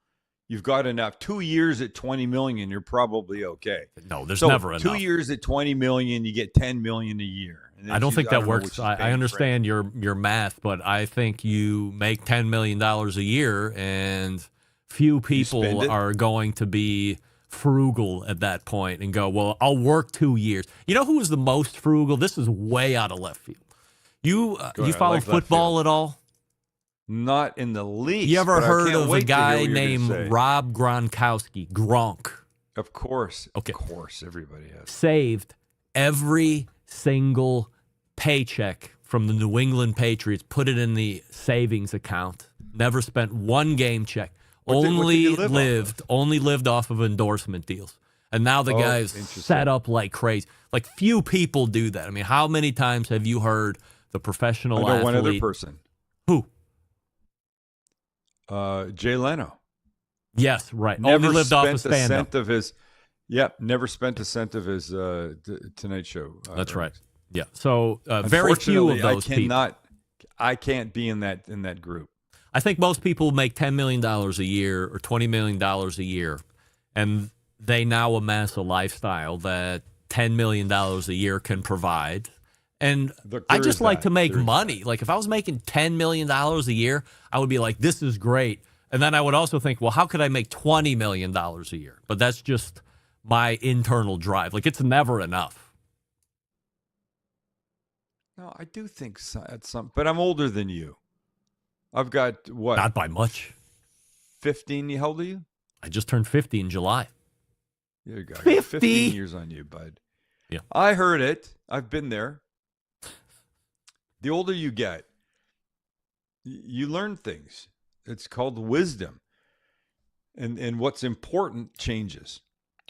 You've got enough. 2 years at $20 million, you're probably okay. No, there's never enough. 2 years at $20 million, you get $10 million a year. I don't think that works. I understand your math, but I think you make $10 million a year, and few people are going to be frugal at that point and go, well, I'll work 2 years. You know who is the most frugal? This is way out of left field. You follow football at all? Not in the least. You ever heard of a guy named Rob Gronkowski? Gronk. Of course. Okay. Of course, everybody has. Saved every single paycheck from the New England Patriots, put it in the savings account, never spent one game check, only lived off of endorsement deals. And now the guy's set up like crazy. Like, few people do that. I mean, how many times have you heard the professional athlete? One other person. Who? Jay Leno. Yes, right. Never only lived off of spent a stand-up. cent of his. Yep, never spent a cent of his Tonight Show. That's right. Yeah. So very few of those people. I can't be in that group. I think most people make $10 million a year or $20 million a year, and they now amass a lifestyle that $10 million a year can provide. And I just like to make money. Like, if I was making $10 million a year, I would be like, this is great. And then I would also think, well, how could I make $20 million a year? But that's just my internal drive. Like, it's never enough. No, I do think so, at some, but I'm older than you. I've got what? Not by much. 15. How old are you? I just turned 50 in July. You got 15 years on you, bud. Yeah. I heard it. I've been there. The older you get, you learn things. It's called wisdom. And what's important changes.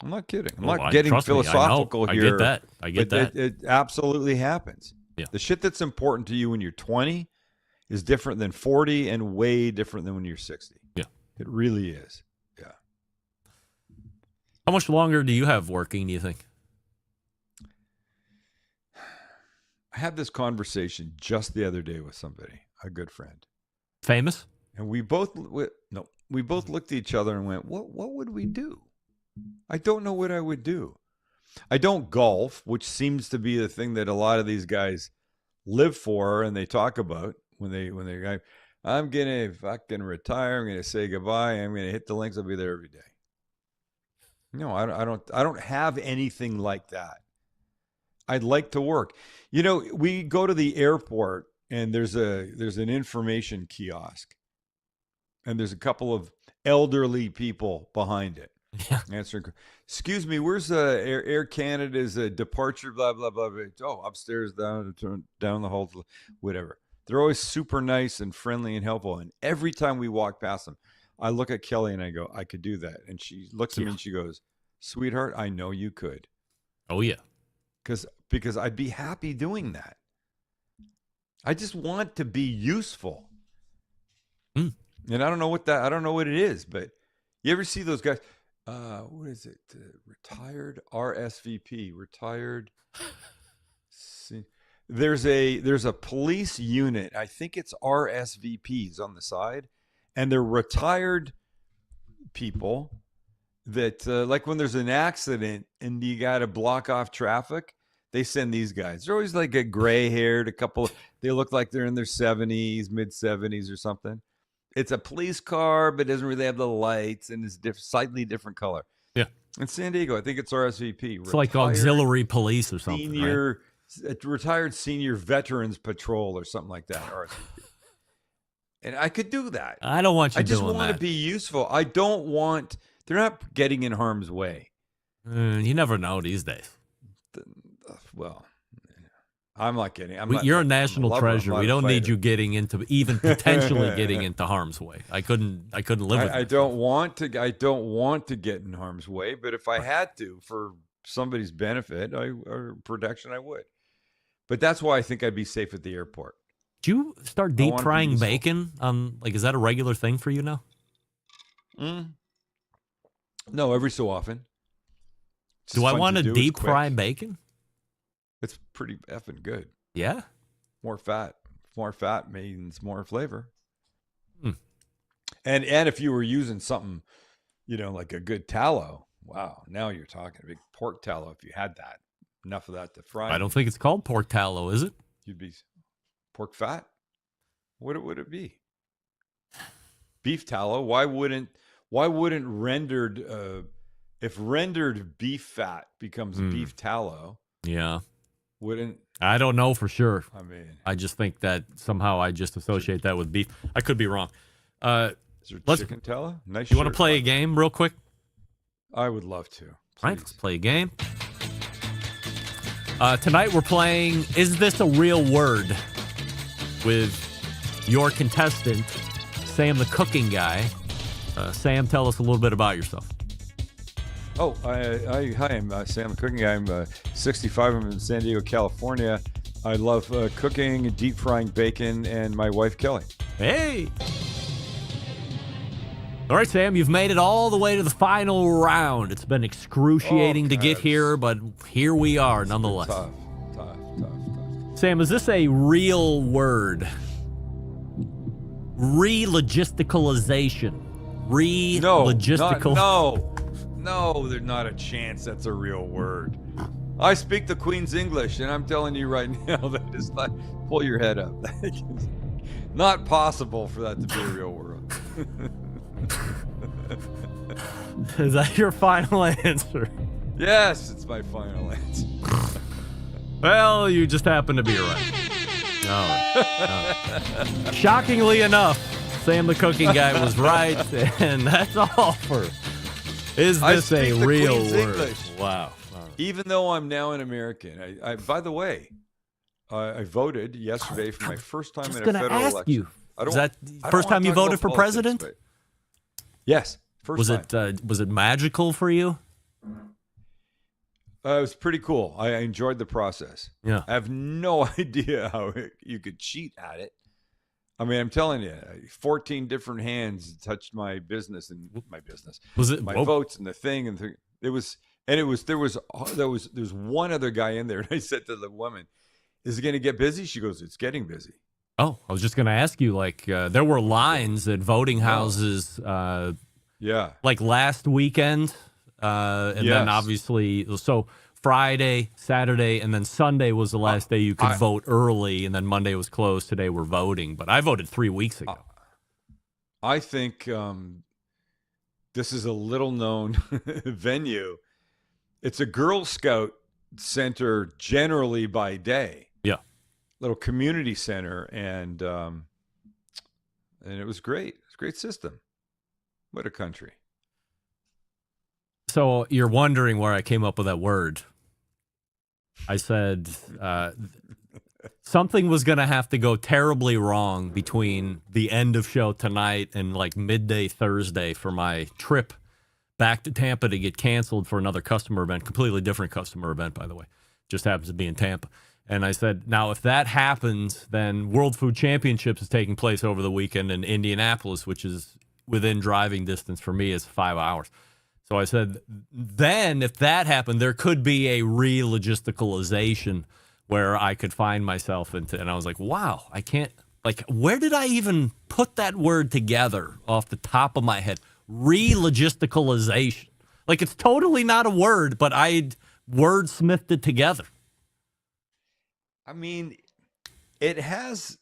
I'm not kidding. I'm not getting philosophical here. I get that. It absolutely happens. Yeah. The shit that's important to you when you're 20 is different than 40 and way different than when you're 60. Yeah. It really is. Yeah. How much longer do you have working, do you think? I had this conversation just the other day with somebody, a good friend. Famous? And we both looked at each other and went, what would we do? I don't know what I would do. I don't golf, which seems to be the thing that a lot of these guys live for and they talk about when they're I'm gonna fucking retire, I'm gonna say goodbye, I'm gonna hit the links, I'll be there every day. No, I don't have anything like that. I'd like to work. You know, we go to the airport and there's an information kiosk. And there's a couple of elderly people behind it. Yeah. Answering, excuse me, where's Air Canada's departure, blah, blah, blah. Oh, upstairs, down the hall, whatever. They're always super nice and friendly and helpful. And every time we walk past them, I look at Kelly and I go, I could do that. And she looks at me and she goes, sweetheart, I know you could. Oh, yeah. Because I'd be happy doing that. I just want to be useful. Mm. And I don't know what it is, but you ever see those guys? What is it? Retired RSVP, retired. There's a police unit. I think it's RSVPs on the side, and they're retired people that, like when there's an accident and you got to block off traffic, they send these guys. They're always like a gray-haired, they look like they're in their 70s, mid-70s or something. It's a police car, but it doesn't really have the lights, and it's slightly different color. Yeah. In San Diego, I think it's RSVP. It's like auxiliary police or something, right? Retired senior veterans patrol or something like that. RSVP. And I could do that. I don't want you doing that. I just want to be useful. I don't want. They're not getting in harm's way. You never know these days. Well, I'm not kidding. You're a national treasure. We don't need you getting into even potentially getting into harm's way. I couldn't live with it. I don't want to get in harm's way, but if I had to for somebody's benefit or protection, I would. But that's why I think I'd be safe at the airport. Do you start deep frying bacon? Is that a regular thing for you now? No, every so often. Do I want to deep fry bacon? It's pretty effing good. Yeah? More fat. More fat means more flavor. And if you were using something, like a good tallow, wow, now you're talking a big pork tallow if you had that. Enough of that to fry. I don't think it's called pork tallow, is it? You'd be pork fat? What would it be? Beef tallow? Why wouldn't rendered if rendered beef fat becomes beef tallow? Yeah. Wouldn't I don't know for sure. I mean, I just think that somehow I just associate that with beef. I could be wrong. Is there chicken tallow? Nice. You want to play a game real quick? I would love to. Please. All right, let's play a game. Tonight we're playing Is This a Real Word? With your contestant, Sam the Cooking Guy. Sam, tell us a little bit about yourself. Oh, hi, I'm Sam the Cooking Guy. I'm 65. I'm in San Diego, California. I love cooking, deep frying bacon, and my wife, Kelly. Hey! All right, Sam, you've made it all the way to the final round. It's been excruciating to get here, but here we are nonetheless. Tough. Sam, is this a real word? Re-logisticalization. No, there's not a chance that's a real word. I speak the Queen's English, and I'm telling you right now that is not. Pull your head up. That is not possible for that to be a real word. Is that your final answer? Yes, it's my final answer. Well, you just happen to be right. All right. Shockingly enough, Sam the Cooking Guy was right, and that's all for Is This a Real Word? English. Wow. Even though I'm now an American, I by the way, I voted yesterday for my first time in a federal election. You. Is that first time you voted for president? Yes, first time. Was it magical for you? It was pretty cool. I enjoyed the process. Yeah. I have no idea how you could cheat at it. I mean, I'm telling you, 14 different hands touched my business and my business. Was it my votes and the thing and there was one other guy in there, and I said to the woman, "Is it going to get busy?" She goes, "It's getting busy." Oh, I was just going to ask you, there were lines at voting houses, like last weekend, and then obviously, so Friday, Saturday, and then Sunday was the last day you could vote early, and then Monday was closed. Today we're voting, but I voted 3 weeks ago. I think this is a little-known venue. It's a Girl Scout center generally by day. Yeah. Little community center, and it was great. It's a great system. What a country. So you're wondering where I came up with that word. I said something was going to have to go terribly wrong between the end of show tonight and like midday Thursday for my trip back to Tampa to get canceled for another customer event, completely different customer event, by the way. Just happens to be in Tampa. And I said, now, if that happens, then World Food Championships is taking place over the weekend in Indianapolis, which is within driving distance for me is 5 hours. So I said, then if that happened, there could be a re-logisticalization where I could find myself into, and I was like, wow, I can't, where did I even put that word together off the top of my head? Re-logisticalization. It's totally not a word, but I'd wordsmithed it together. I mean, it has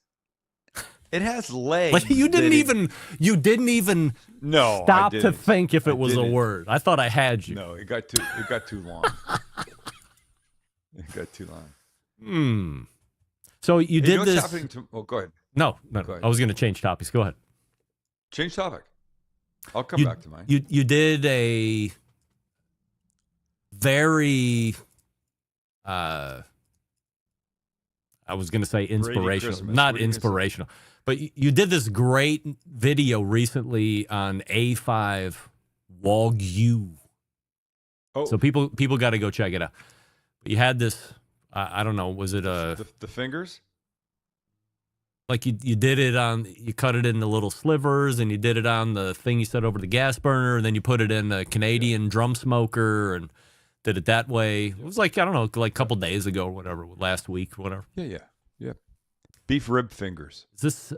It has legs. Like you didn't even No, stop I to didn't. think if I it was a didn't. word. I thought I had you. No, it got too long. It got too long. So you Hey, did know what's this. happening to, oh, go ahead. No. Go ahead. I was going to change topics. Go ahead. Change topic. I'll come back to mine. You did a very I was going to say inspirational, Christmas. not What are you gonna say? inspirational, but you did this great video recently on A5 wagyu. Oh, So people got to go check it out. But you had this. I don't know. Was it the fingers? like you did it on? You cut it into little slivers, and you did it on the thing you set over the gas burner, and then you put it in a Canadian drum smoker, and did it that way. It was like I don't know, like a couple days ago or whatever, last week, whatever. Yeah. Beef rib fingers. Is this?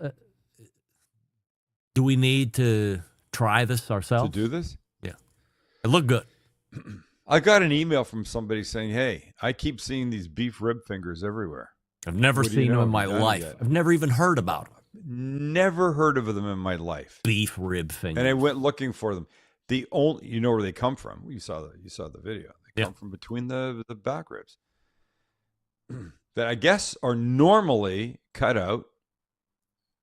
Do we need to try this ourselves? To do this? Yeah, it looked good. I got an email from somebody saying, "Hey, I keep seeing these beef rib fingers everywhere." I've never What do you seen know? them in my Haven't done life. yet. I've never even heard about them. Never heard of them in my life. Beef rib fingers. And I went looking for them. The only, you know where they come from. You saw the video. They come from between the back ribs. That I guess are normally cut out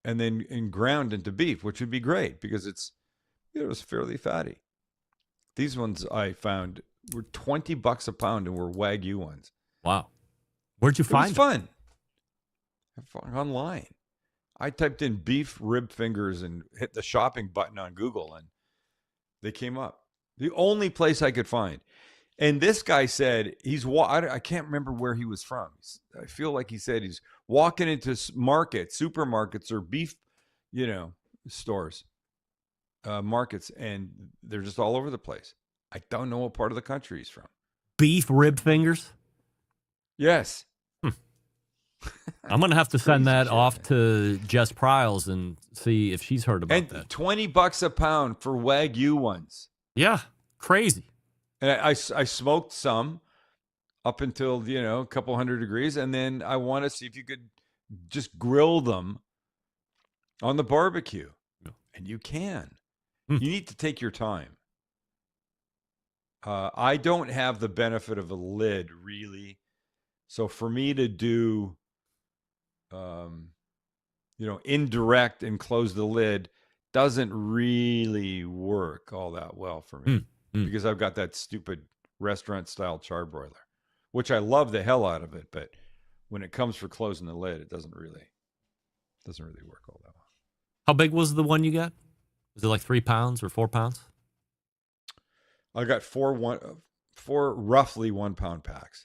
and then ground into beef, which would be great because it was fairly fatty. These ones I found were $20 a pound and were wagyu ones. Wow, where'd you find It was fun. Online. I typed in beef rib fingers and hit the shopping button on Google, and they came up. The only place I could find. And this guy said I can't remember where he was from. I feel like he said he's walking into supermarkets or beef, stores, markets, and they're just all over the place. I don't know what part of the country he's from. beef rib fingers? Yes. I'm gonna have to send that off to Jess Pryles and see if she's heard about And that. $20 a pound for wagyu ones. Yeah, crazy. And I smoked some up until, a couple 100 degrees. And then I want to see if you could just grill them on the barbecue. And you can. You need to take your time. I don't have the benefit of a lid, really. So for me to do, indirect and close the lid doesn't really work all that well for me. Because I've got that stupid restaurant style charbroiler, which I love the hell out of it, but when it comes for closing the lid, it doesn't really work all that well. How big was the one you got? Was it like 3 pounds or 4 pounds? I got four roughly 1 pound packs.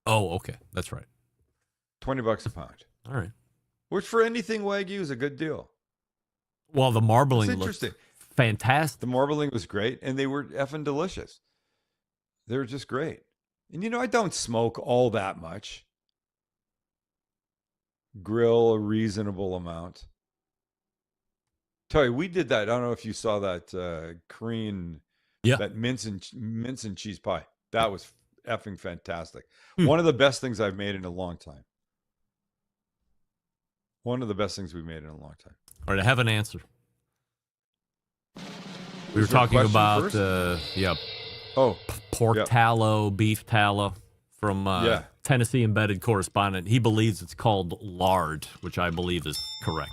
Oh, okay, that's right. $20 a pound. All right. Which for anything wagyu is a good deal. Well, the marbling It's looked interesting. fantastic. The marbling was great, and they were effing delicious. They were just great. And I don't smoke all that much. Grill a reasonable amount. Tell you, we did that. I don't know if you saw that Korean, that mince and cheese pie. That was effing fantastic. One of the best things I've made in a long time. One of the best things we've made in a long time. All right, I have an answer. We were Is there a talking question about first? pork tallow, beef tallow from Tennessee embedded correspondent. He believes it's called lard, which I believe is correct.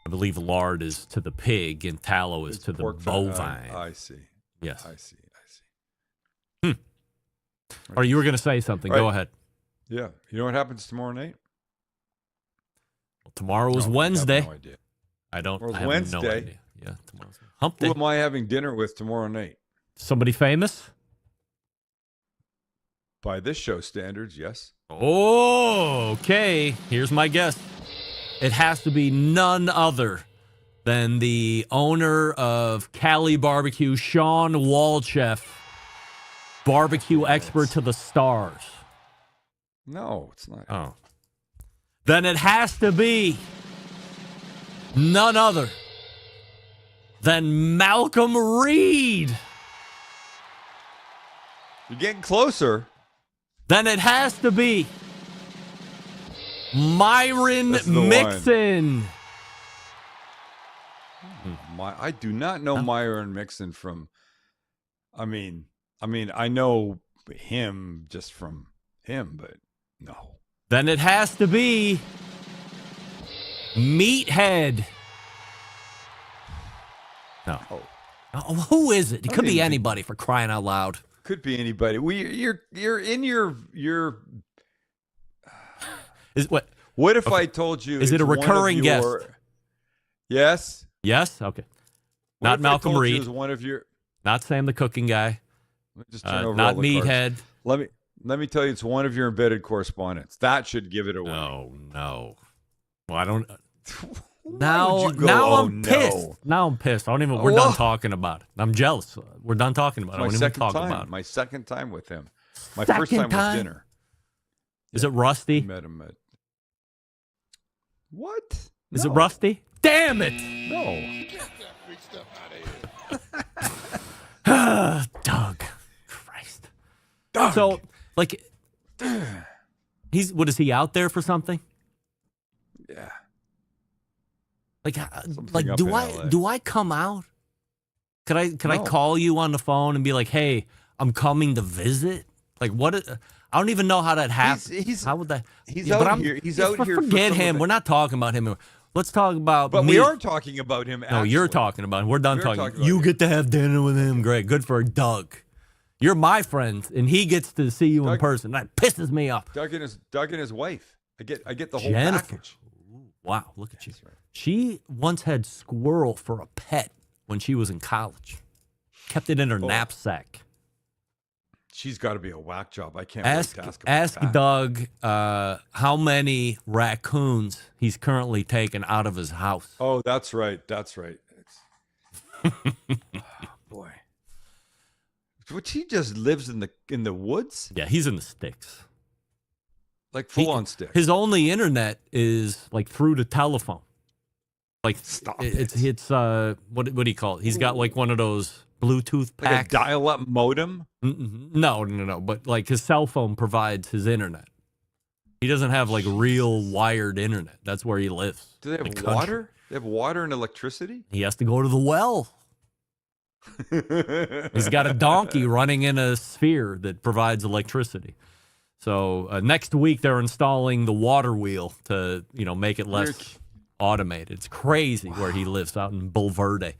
I believe lard is to the pig and tallow is to the bovine. I see. Yes. I see. Or you were going to say something. Right. Go ahead. Yeah. You know what happens tomorrow night? Well, tomorrow is Wednesday. I have no idea. I have Wednesday. no idea. Yeah, tomorrow's hump day. Who am I having dinner with tomorrow night? Somebody famous? By this show standards, yes. Oh, okay. Here's my guess. It has to be none other than the owner of Cali Barbecue, Sean Walchef, barbecue expert to the stars. No, it's not. Oh. Then it has to be none other than Malcom Reed. You're getting closer. Then it has to be Myron Mixon. I do not know Myron Mixon from. I mean, I know him just from him, but no. Then it has to be Meathead. No. Oh, who is it? It could be anybody, for crying out loud. Could be anybody. You're in your. Is what? What if I told you? Is it a recurring guest? Yes. Yes. Okay. What Not if I Malcolm told you Reed. it was one of your. Not Sam the cooking guy. Let me just turn over not all the Meathead. cards. Let me tell you, it's one of your embedded correspondents. That should give it away. No. Well, I don't. Now I'm pissed. Now I'm pissed. I don't even. We're done talking about it. I'm jealous. We're done talking about it. I don't even talk about it. My second time with him. My Second first time time? was dinner. Is it Rusty? Met him at. What? Is it Rusty? Damn it! No. Doug. Christ. Doug. So, like, what is he out there for something? Yeah. Like, do I come out? Could I call you on the phone and be like, hey, I'm coming to visit? Like, what? I don't even know how that happens. How would that? He's out here. He's out here. Forget him. We're not talking about him. Let's talk about. But we are talking about him. No, you're talking about him. We're done talking. You get to have dinner with him. Great. Good for Doug. You're my friend, and he gets to see you in person. That pisses me off. Doug and his wife. I get the whole Jennifer. package. Wow, look at you. Right. She once had squirrel for a pet when she was in college. Kept it in her knapsack. She's got to be a whack job. I can't ask Doug how many raccoons he's currently taken out of his house. Oh, that's right. Oh, boy. Which he just lives in the woods? Yeah, he's in the sticks. Like full on sticks. His only internet is like through the telephone. Like it's what do you call it? He's got like one of those Bluetooth packs. Like a dial-up modem? No. But like his cell phone provides his internet. He doesn't have like real wired internet. That's where he lives. Do they have water? They have water and electricity? He has to go to the well. He's got a donkey running in a sphere that provides electricity. So next week they're installing the water wheel to make it less automated. It's crazy where he lives out in Bulverde.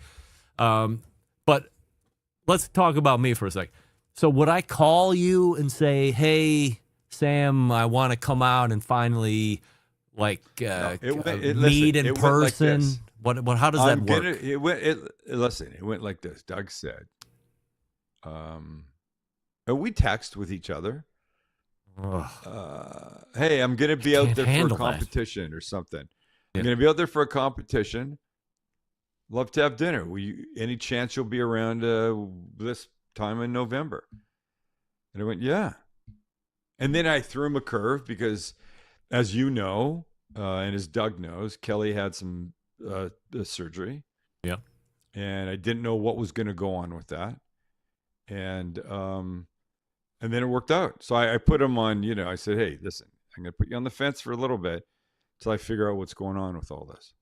But let's talk about me for a sec. So would I call you and say, "Hey, Sam, I want to come out and finally meet in person"? Like what? How does that work? It went like this. Doug said, we text with each other. Hey, I'm going to be out there for a competition or something. I'm going to be out there for a competition. Love to have dinner. Any chance you'll be around this time in November? And I went, yeah. And then I threw him a curve because, as you know, and as Doug knows, Kelly had some surgery. Yeah. And I didn't know what was going to go on with that. And then it worked out. So I put him on, I said, hey, listen, I'm going to put you on the fence for a little bit until I figure out what's going on with all this.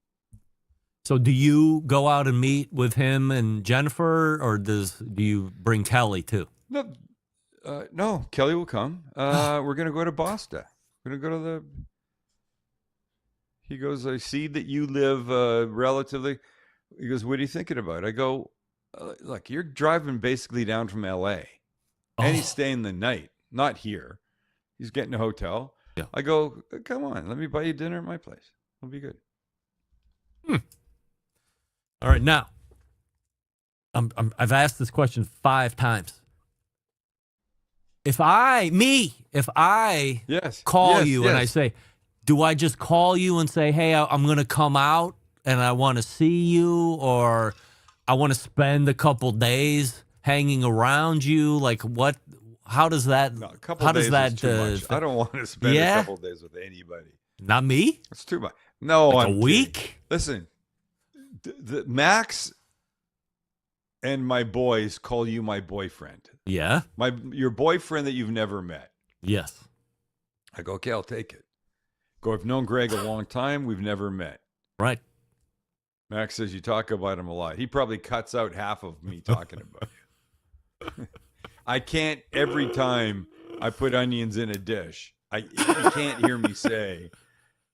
So do you go out and meet with him and Jennifer, or do you bring Kelly too? No, Kelly will come. We're going to go to Boston. We're going to go to he goes, I see that you live relatively. He goes, what are you thinking about? I go, look, you're driving basically down from L.A., and he's staying the night, not here. He's getting a hotel. Yeah. I go, come on, let me buy you dinner at my place. It'll be good. All right, now, I've asked this question 5 times. If I call you and I say, do I just call you and say, hey, I'm going to come out and I want to see you, or I want to spend a couple days hanging around you? Like what? How does that? No, how does that? Too much. I don't want to spend a couple days with anybody. Not me. It's too much. No, like I'm a week. Kidding. Listen, the Max and my boys call you my boyfriend. Yeah, your boyfriend that you've never met. Yes. I go, okay, I'll take it. Go, I've known Greg a long time. We've never met. Right. Max says you talk about him a lot. He probably cuts out half of me talking about you. I can't, every time I put onions in a dish, you can't hear me say,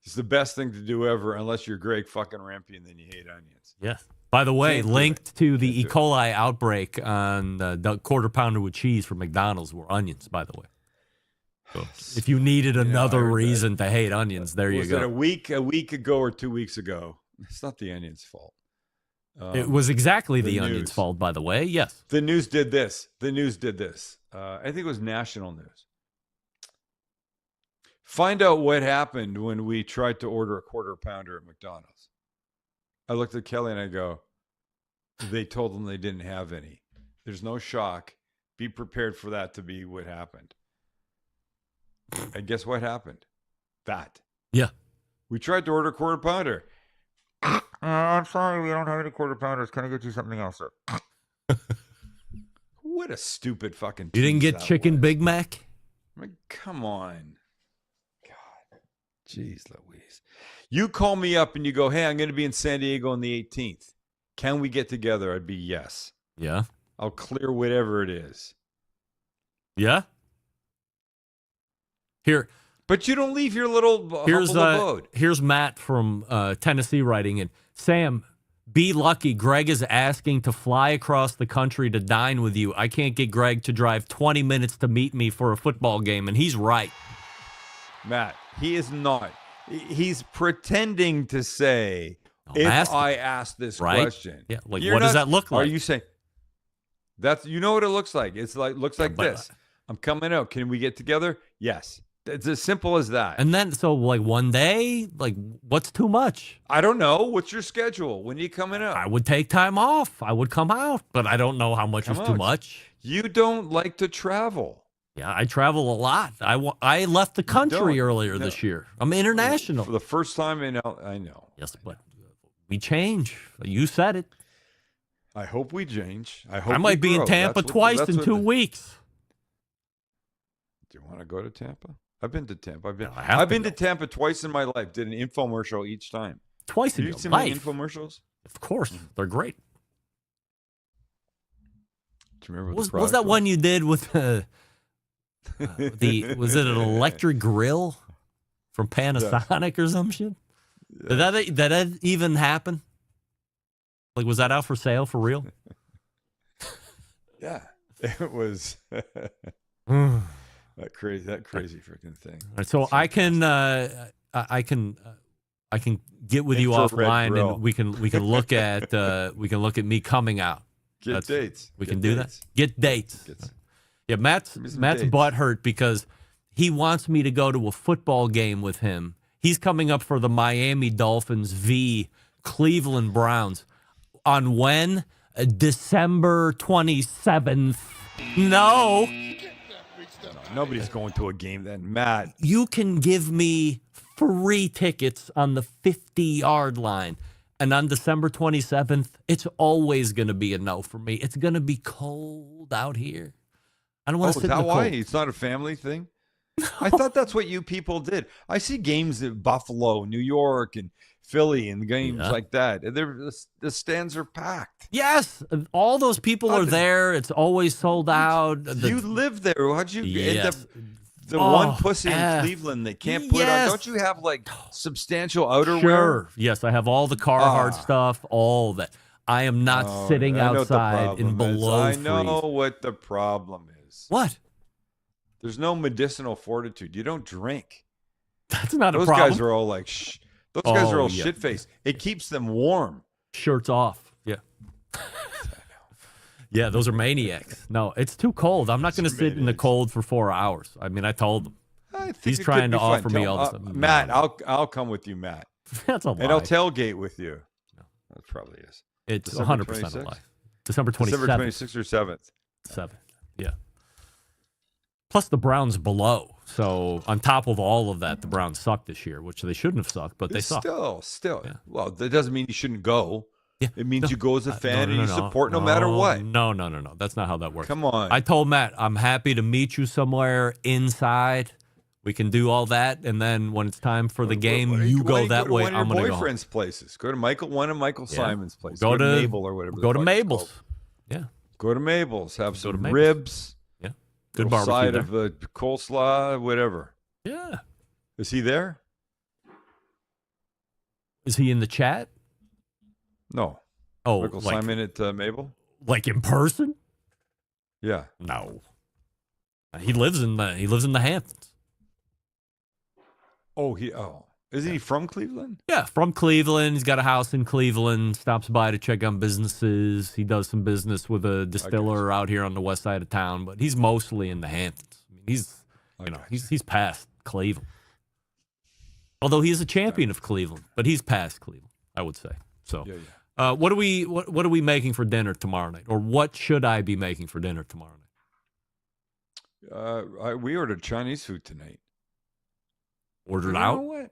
it's the best thing to do ever unless you're Greg fucking Rempe and then you hate onions. Yes. By the way, linked to the E. coli outbreak on the quarter pounder with cheese from McDonald's were onions, by the way. So if you needed another reason to hate onions, there you go. Was it a week ago or 2 weeks ago? It's not the onions' fault. It was exactly the onions' fault, by the way. Yes. The news did this. I think it was national news. Find out what happened when we tried to order a quarter pounder at McDonald's. I looked at Kelly and I go, they told them they didn't have any. There's no shock. Be prepared for that to be what happened. And guess what happened? That. Yeah. We tried to order a quarter pounder. I'm sorry, we don't have any quarter pounders. Can I get you something else, sir? What a stupid fucking. You didn't get chicken Big Mac? I mean, come on. God. Jeez Louise. You call me up and you go, hey, I'm going to be in San Diego on the 18th. Can we get together? I'd be yes. Yeah. I'll clear whatever it is. Yeah. Here. But you don't leave your little humble abode. Here's Matt from Tennessee writing in. Sam, be lucky. Greg is asking to fly across the country to dine with you. I can't get Greg to drive 20 minutes to meet me for a football game, and he's right. Matt, he is not. He's pretending to say, I ask this question. Yeah, like what does that look like? Are you saying that's you know what it looks like? It's like looks like this. I'm coming out. Can we get together? Yes. It's as simple as that. And then, so like one day, like what's too much? I don't know. What's your schedule? When are you coming out? I would take time off. I would come out, but I don't know how much is too much. You don't like to travel. Yeah, I travel a lot. I left the country earlier this year. I'm international. For the first time I know. Yes, but we change. You said it. I hope we change. I might be in Tampa twice in 2 weeks. Do you want to go to Tampa? I've been to Tampa. I've been to Tampa twice in my life. Did an infomercial each time. Twice in your life? Have you seen my infomercials? Of course. They're great. Do you remember what was that one you did with was it an electric grill from Panasonic or some shit? Yeah. Did that even happen? Like, was that out for sale for real? Yeah, it was. That crazy freaking thing. All right, so I can get with you offline, and we can look at me coming out. Get dates. We can do that. Get dates. Yeah, Matt's butthurt because he wants me to go to a football game with him. He's coming up for the Miami Dolphins v. Cleveland Browns on when? December 27th. No. Nobody's going to a game then, Matt. You can give me free tickets on the 50-yard line. And on December 27th, it's always going to be a no for me. It's going to be cold out here. I don't want to sit in the cold. Why? It's not a family thing? No. I thought that's what you people did. I see games at Buffalo, New York, and Philly, and games like that. And the stands are packed. Yes. All those people are there. It's always sold out. You live there. How'd you get the one pussy in Cleveland that can't put on? Don't you have like substantial outerwear? Sure. Yes, I have all the Carhartt stuff, all that. I am not sitting outside in below freeze. I know what the problem is. What? There's no medicinal fortitude. You don't drink. That's not a problem. Those guys are all like, shh. Those guys are all shit-faced. It keeps them warm. Shirts off. Yeah. Yeah, those are maniacs. No, it's too cold. I'm not going to sit in the cold for 4 hours. I mean, I told him. He's trying to offer me all this stuff. Matt, I'll come with you, Matt. That's a lie. And I'll tailgate with you. No. That probably is. It's 100% a lie. December 27th. December 26th or 7th. 7th, yeah. Plus the Browns below. So on top of all of that, the Browns suck this year, which they shouldn't have sucked, but they suck. Still. Yeah. Well, that doesn't mean you shouldn't go. Yeah. It means you go as a fan and you support no matter what. No. That's not how that works. Come on. I told Matt, I'm happy to meet you somewhere inside We can do all that, and then when it's time for the game, you go that way. I'm going to go. Boyfriend's places. Go to one of Michael Simon's places. Go to Mabel or whatever. Go to Mabel's. Yeah. Go to Mabel's. Have some ribs. Yeah. Good barbecue side there. of the coleslaw, whatever. Yeah. Is he there? Is he in the chat? No. Oh, Michael Simon at Mabel? Like in person? Yeah. No. He lives in the Hamptons. Isn't he from Cleveland? Yeah, from Cleveland. He's got a house in Cleveland. Stops by to check on businesses. He does some business with a distiller out here on the west side of town, but he's mostly in the Hamptons. I mean, he's past Cleveland. Although he is a champion of Cleveland, but he's past Cleveland, I would say. So, what are we making for dinner tomorrow night, or what should I be making for dinner tomorrow night? We ordered Chinese food tonight. Ordered You out? know what?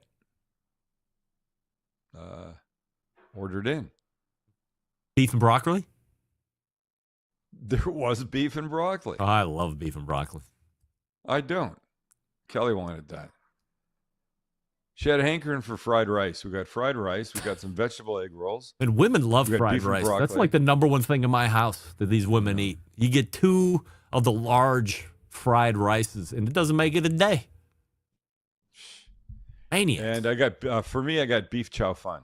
Ordered in. Beef and broccoli? There was beef and broccoli. Oh, I love beef and broccoli. I don't. Kelly wanted that. She had a hankering for fried rice. We got fried rice. We got some vegetable egg rolls. And women love We got fried beef and rice. broccoli. That's like the number one thing in my house that these women eat. You get 2 of the large fried rices, and it doesn't make it a day. Maniac. And I got for me, I got beef chow fun.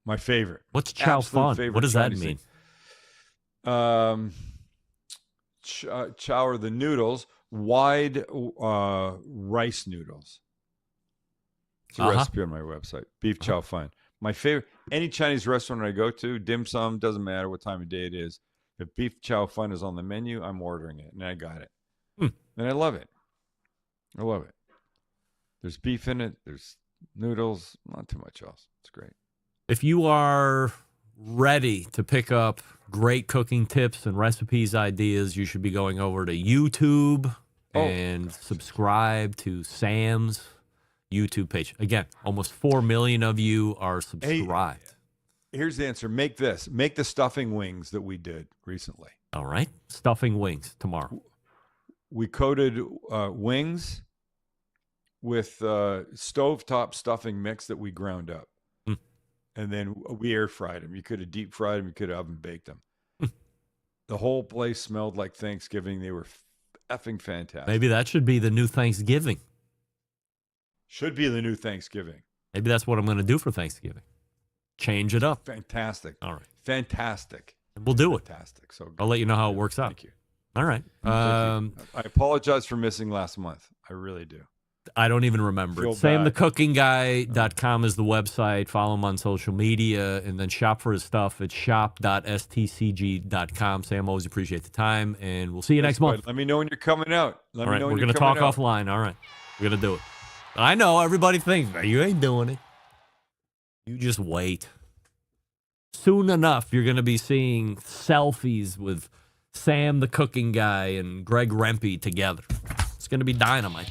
My favorite. What's chow Absolute fun? favorite What does that Chinese mean? thing. Chow are the noodles, wide rice noodles. It's a recipe on my website. Beef chow fun. My favorite. Any Chinese restaurant I go to, dim sum, doesn't matter what time of day it is. If beef chow fun is on the menu, I'm ordering it, and I got it. And I love it. I love it. There's beef in it. There's noodles. Not too much else. It's great. If you are ready to pick up great cooking tips and recipes ideas, you should be going over to YouTube and subscribe to Sam's YouTube page. Again, almost 4 million of you are subscribed. Here's the answer. Make this. Make the stuffing wings that we did recently. All right. Stuffing wings tomorrow. We coated wings with stovetop stuffing mix that we ground up. And then we air fried them. You could have deep fried them. You could have oven baked them. The whole place smelled like Thanksgiving. They were effing fantastic. Maybe that should be the new Thanksgiving. Should be the new Thanksgiving. Maybe that's what I'm going to do for Thanksgiving. Change it up. Fantastic. All right. Fantastic. We'll do it. Fantastic. So good. I'll let you know how it works out. Thank you. All right. I apologize for missing last month. I really do. I don't even remember. Feel SamTheCookingGuy.com is the website. Follow him on social media, and then shop for his stuff at shop.stcg.com. Sam, always appreciate the time, and we'll see you next month. Let me know when you're coming out. All right, we're going to talk offline. All right, we're going to do it. I know everybody thinks you ain't doing it. You just wait. Soon enough, you're going to be seeing selfies with Sam the Cooking Guy and Greg Rempe together. It's going to be dynamite.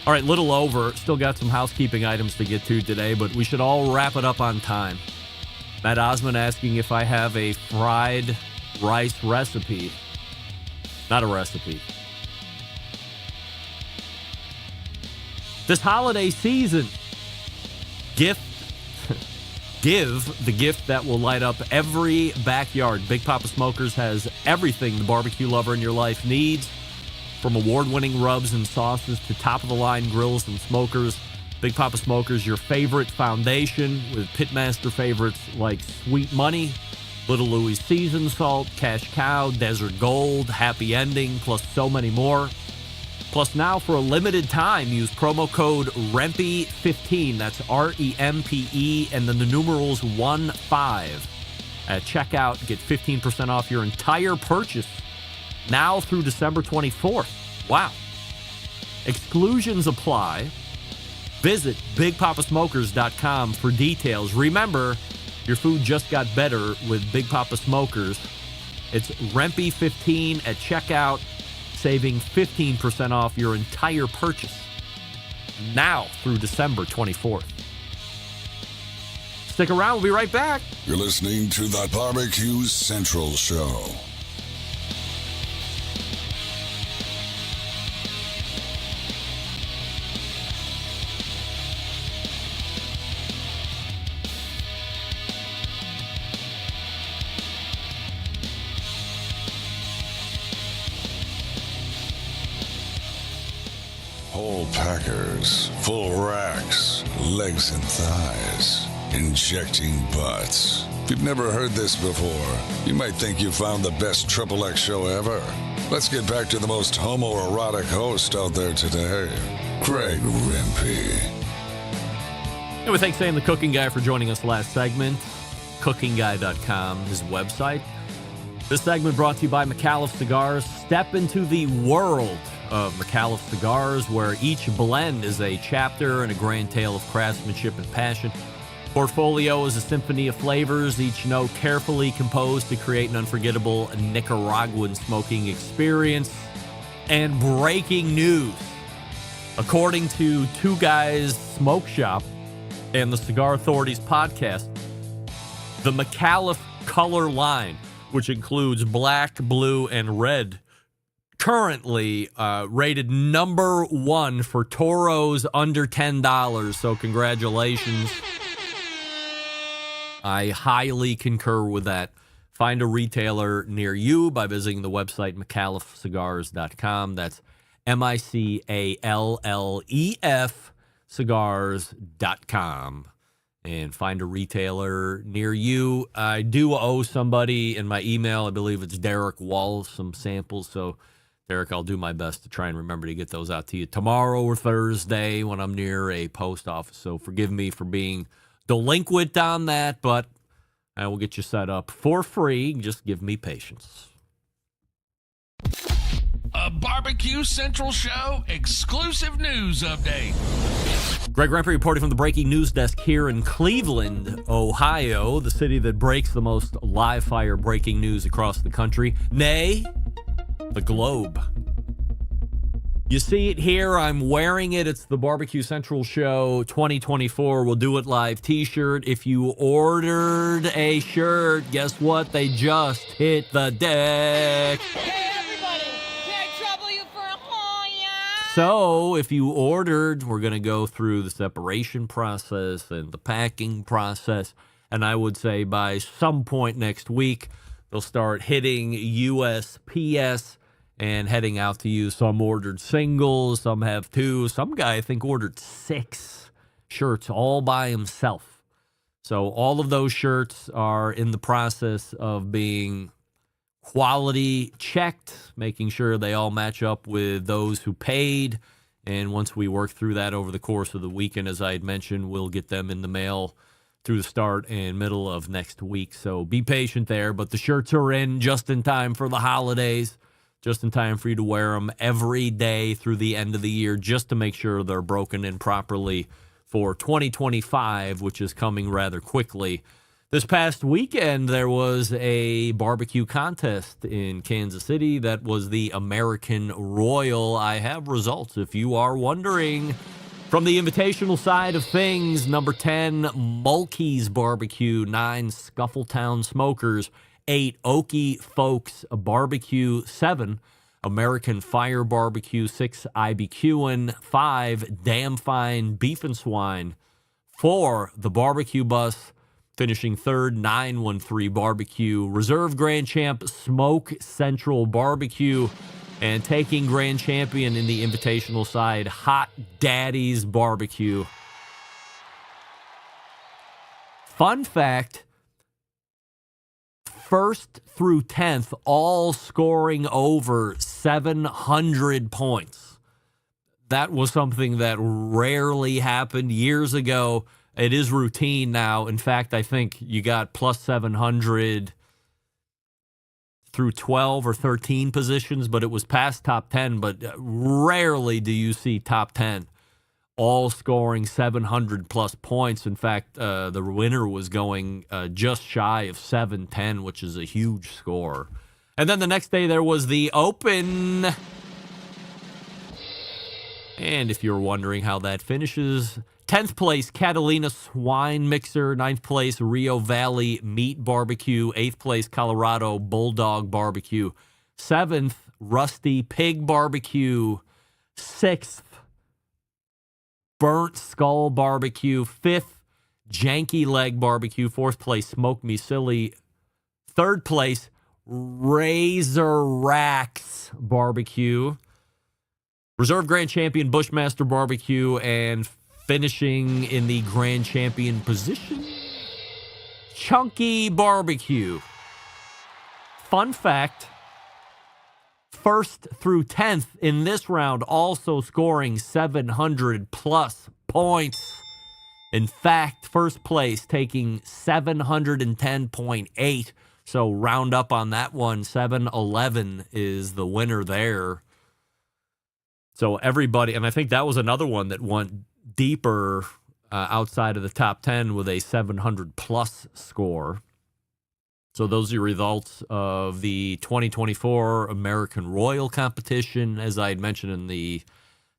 All right, little over. Still got some housekeeping items to get to today, but we should all wrap it up on time. Matt Osmond asking if I have a fried rice recipe. Not a recipe. This holiday season, give the gift that will light up every backyard. Big Papa Smokers has everything the barbecue lover in your life needs. From award-winning rubs and sauces to top-of-the-line grills and smokers, Big Papa Smokers, your favorite foundation with pitmaster favorites like Sweet Money, Little Louie's Seasoned Salt, Cash Cow, Desert Gold, Happy Ending, plus so many more. Plus now for a limited time, use promo code REMPE15, that's R-E-M-P-E, and then the numerals 15. At checkout, get 15% off your entire purchase. Now through December 24th. Wow. Exclusions apply. Visit BigPapaSmokers.com for details. Remember, your food just got better with Big Papa Smokers. It's Rempe15 at checkout, saving 15% off your entire purchase. Now through December 24th. Stick around. We'll be right back. You're listening to the Barbecue Central Show. Whole packers, full racks, legs and thighs, injecting butts. If you've never heard this before, you might think you found the best XXX show ever. Let's get back to the most homoerotic host out there today, Greg Rempe. And we thank Sam the Cooking Guy for joining us last segment. CookingGuy.com, his website. This segment brought to you by McAuliffe Cigars. Step into the world of McAuliffe Cigars, where each blend is a chapter and a grand tale of craftsmanship and passion. Portfolio is a symphony of flavors, each note carefully composed to create an unforgettable Nicaraguan smoking experience. And breaking news. According to Two Guys Smoke Shop and the Cigar Authorities podcast, the McAuliffe color line, which includes black, blue, and red, currently rated number one for Toros under $10. So congratulations. I highly concur with that. Find a retailer near you by visiting the website McAuliffecigars.com. That's MICALLEF cigars.com. And find a retailer near you. I do owe somebody in my email, I believe it's Derek Wall, some samples. So, Derek, I'll do my best to try and remember to get those out to you tomorrow or Thursday when I'm near a post office. So forgive me for being delinquent on that, but I will get you set up for free. Just give me patience. A Barbecue Central Show exclusive news update. Greg Rempe reporting from the breaking news desk here in Cleveland, Ohio, the city that breaks the most live fire breaking news across the country, nay, the globe. You see it here. I'm wearing it. It's the Barbecue Central Show 2024. We'll do it live t-shirt. If you ordered a shirt, guess what? They just hit the deck. So if you ordered, we're going to go through the separation process and the packing process. And I would say by some point next week, they'll start hitting USPS and heading out to you. Some ordered singles, some have two. Some guy, I think, ordered 6 shirts all by himself. So all of those shirts are in the process of being quality checked, making sure they all match up with those who paid. And once we work through that over the course of the weekend, as I had mentioned, we'll get them in the mail through the start and middle of next week. So be patient there. But the shirts are in just in time for the holidays, just in time for you to wear them every day through the end of the year, just to make sure they're broken in properly for 2025, which is coming rather quickly. This past weekend, there was a barbecue contest in Kansas City that was the American Royal. I have results if you are wondering. From the invitational side of things, number 10, Mulkey's Barbecue, 9, Scuffletown Smokers, 8, Okie Folks Barbecue, 7, American Fire Barbecue, 6, IBQin, 5, Damn Fine Beef and Swine, 4, The Barbecue Bus, finishing third, 913 Barbecue. Reserve Grand Champ, Smoke Central Barbecue. And taking Grand Champion in the invitational side, Hot Daddy's Barbecue. Fun fact, 1st through 10th, all scoring over 700 points. That was something that rarely happened years ago. It is routine now. In fact, I think you got plus 700 through 12 or 13 positions, but it was past top 10. But rarely do you see top 10 all scoring 700 plus points. In fact, the winner was going just shy of 710, which is a huge score. And then the next day there was the Open. And if you're wondering how that finishes, 10th place, Catalina Swine Mixer. 9th place, Rio Valley Meat Barbecue. 8th place, Colorado Bulldog Barbecue. 7th, Rusty Pig Barbecue. 6th, Burnt Skull Barbecue. 5th, Janky Leg Barbecue. 4th place, Smoke Me Silly. 3rd place, Razor Racks Barbecue. Reserve Grand Champion Bushmaster Barbecue, and finishing in the Grand Champion position, Chunky Barbecue. Fun fact, 1st through 10th in this round, also scoring 700-plus points. In fact, first place taking 710.8. So round up on that one, 711 is the winner there. So everybody, and I think that was another one that went deeper outside of the top 10 with a 700-plus score. So those are your results of the 2024 American Royal competition. As I had mentioned in the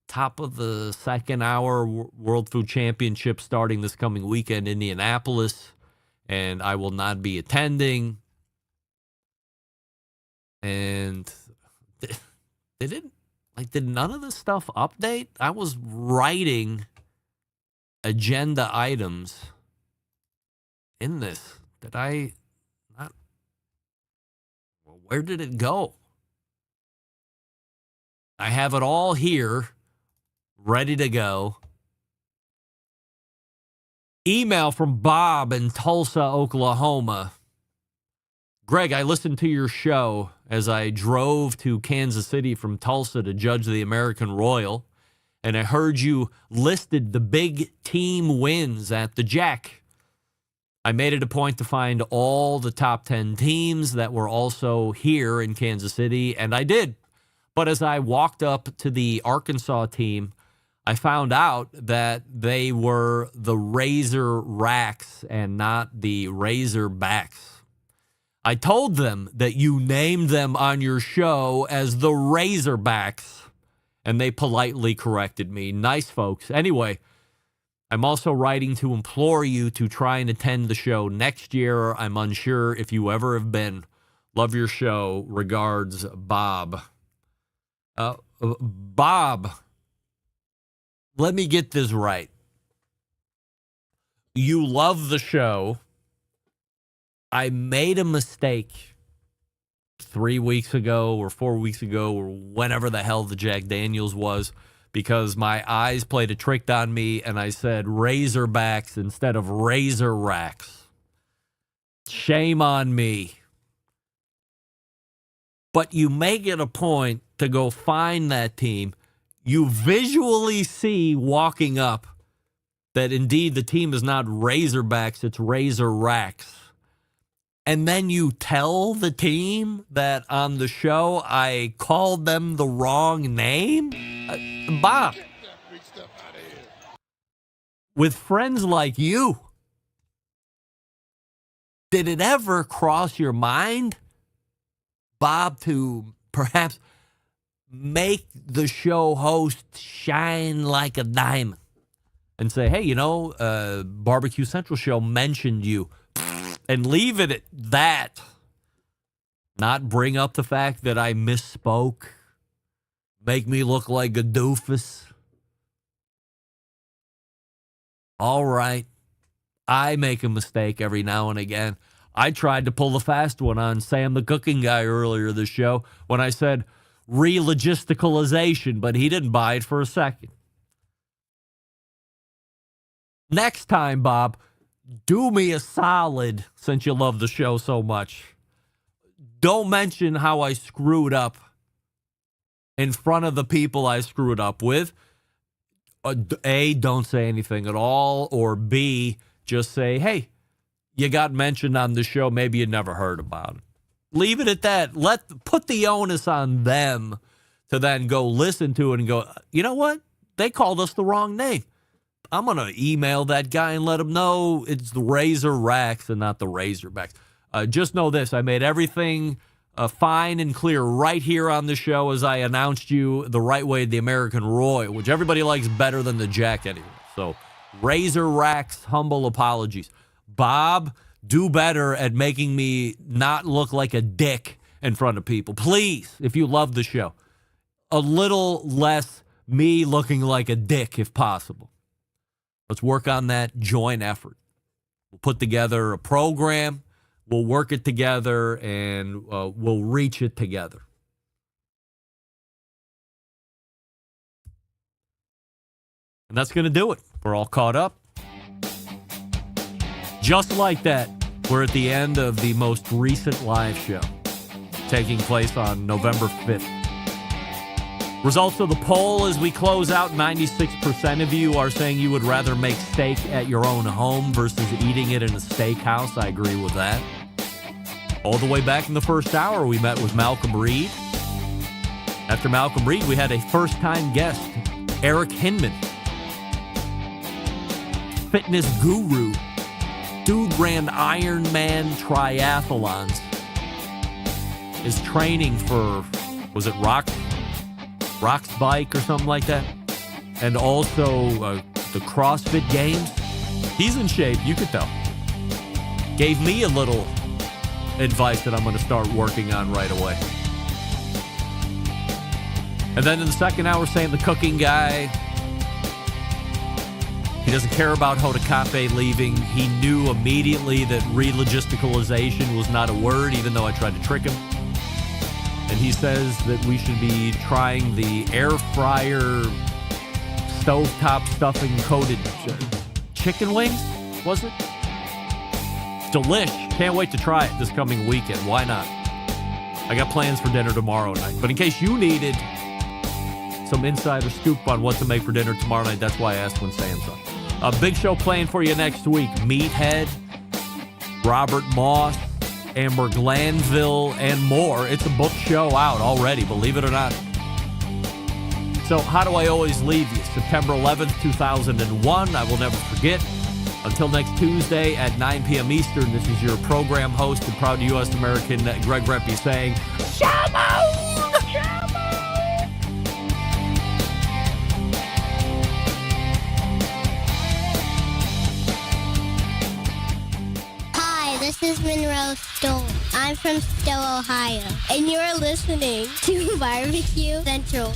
top of the second hour, World Food Championship starting this coming weekend, Indianapolis, and I will not be attending. And they didn't, did none of this stuff update? I was writing agenda items in this. Did I not? Well, where did it go? I have it all here, ready to go. Email from Bob in Tulsa, Oklahoma. Greg, I listened to your show as I drove to Kansas City from Tulsa to judge the American Royal, and I heard you listed the big team wins at the Jack. I made it a point to find all the top 10 teams that were also here in Kansas City, and I did. But as I walked up to the Arkansas team, I found out that they were the Razor Racks and not the Razorbacks. I told them that you named them on your show as the Razorbacks, and they politely corrected me. Nice folks. Anyway, I'm also writing to implore you to try and attend the show next year. I'm unsure if you ever have been. Love your show. Regards, Bob. Bob, let me get this right. You love the show. I made a mistake 3 weeks ago or 4 weeks ago or whenever the hell the Jack Daniels was, because my eyes played a trick on me and I said Razorbacks instead of Razor Racks. Shame on me. But you make it a point to go find that team. You visually see walking up that indeed the team is not Razorbacks, it's Razor Racks. And then you tell the team that on the show I called them the wrong name? Bob, with friends like you, did it ever cross your mind, Bob, to perhaps make the show host shine like a diamond and say, hey, Barbecue Central Show mentioned you, and leave it at that? Not bring up the fact that I misspoke, make me look like a doofus. All right, I make a mistake every now and again. I tried to pull the fast one on Sam the Cooking Guy earlier this show when I said re-logisticalization, but he didn't buy it for a second. Next time, Bob, do me a solid, since you love the show so much. Don't mention how I screwed up in front of the people I screwed up with. A, don't say anything at all, or B, just say, hey, you got mentioned on the show, maybe you never heard about it. Leave it at that. Put the onus on them to then go listen to it and go, you know what? They called us the wrong name. I'm going to email that guy and let him know it's the Razor Racks and not the Razorbacks. Just know this. I made everything fine and clear right here on the show as I announced you the right way, the American Royal, which everybody likes better than the Jack anyway. So Razor Racks, humble apologies. Bob, do better at making me not look like a dick in front of people. Please, if you love the show, a little less me looking like a dick if possible. Let's work on that joint effort. We'll put together a program, we'll work it together, and we'll reach it together. And that's going to do it. We're all caught up. Just like that, we're at the end of the most recent live show, taking place on November 5th. Results of the poll as we close out, 96% of you are saying you would rather make steak at your own home versus eating it in a steakhouse. I agree with that. All the way back in the first hour, we met with Malcom Reed. After Malcom Reed, we had a first-time guest, Eric Hinman. Fitness guru. Dude ran Ironman triathlons. Is training for, was it Rock's Bike or something like that? And also the CrossFit Games. He's in shape, you could tell. Gave me a little advice that I'm going to start working on right away. And then in the second hour, saying the cooking guy, he doesn't care about Hoda Kotb leaving. He knew immediately that re-logisticalization was not a word, even though I tried to trick him. And he says that we should be trying the air fryer stovetop stuffing coated chicken wings, was it? Delish. Can't wait to try it this coming weekend. Why not? I got plans for dinner tomorrow night. But in case you needed some insider scoop on what to make for dinner tomorrow night, that's why I asked when Sam's on. A big show planned for you next week. Meathead, Robert Moss, Amber Glanville, and more. It's a book show out already, believe it or not. So how do I always leave you? September 11th, 2001. I will never forget. Until next Tuesday at 9 p.m. Eastern, this is your program host and proud U.S. American Greg Rempe saying, Shalom! Hi, this is Monroe Stoll. I'm from Stowe, Ohio, and you're listening to Barbecue Central.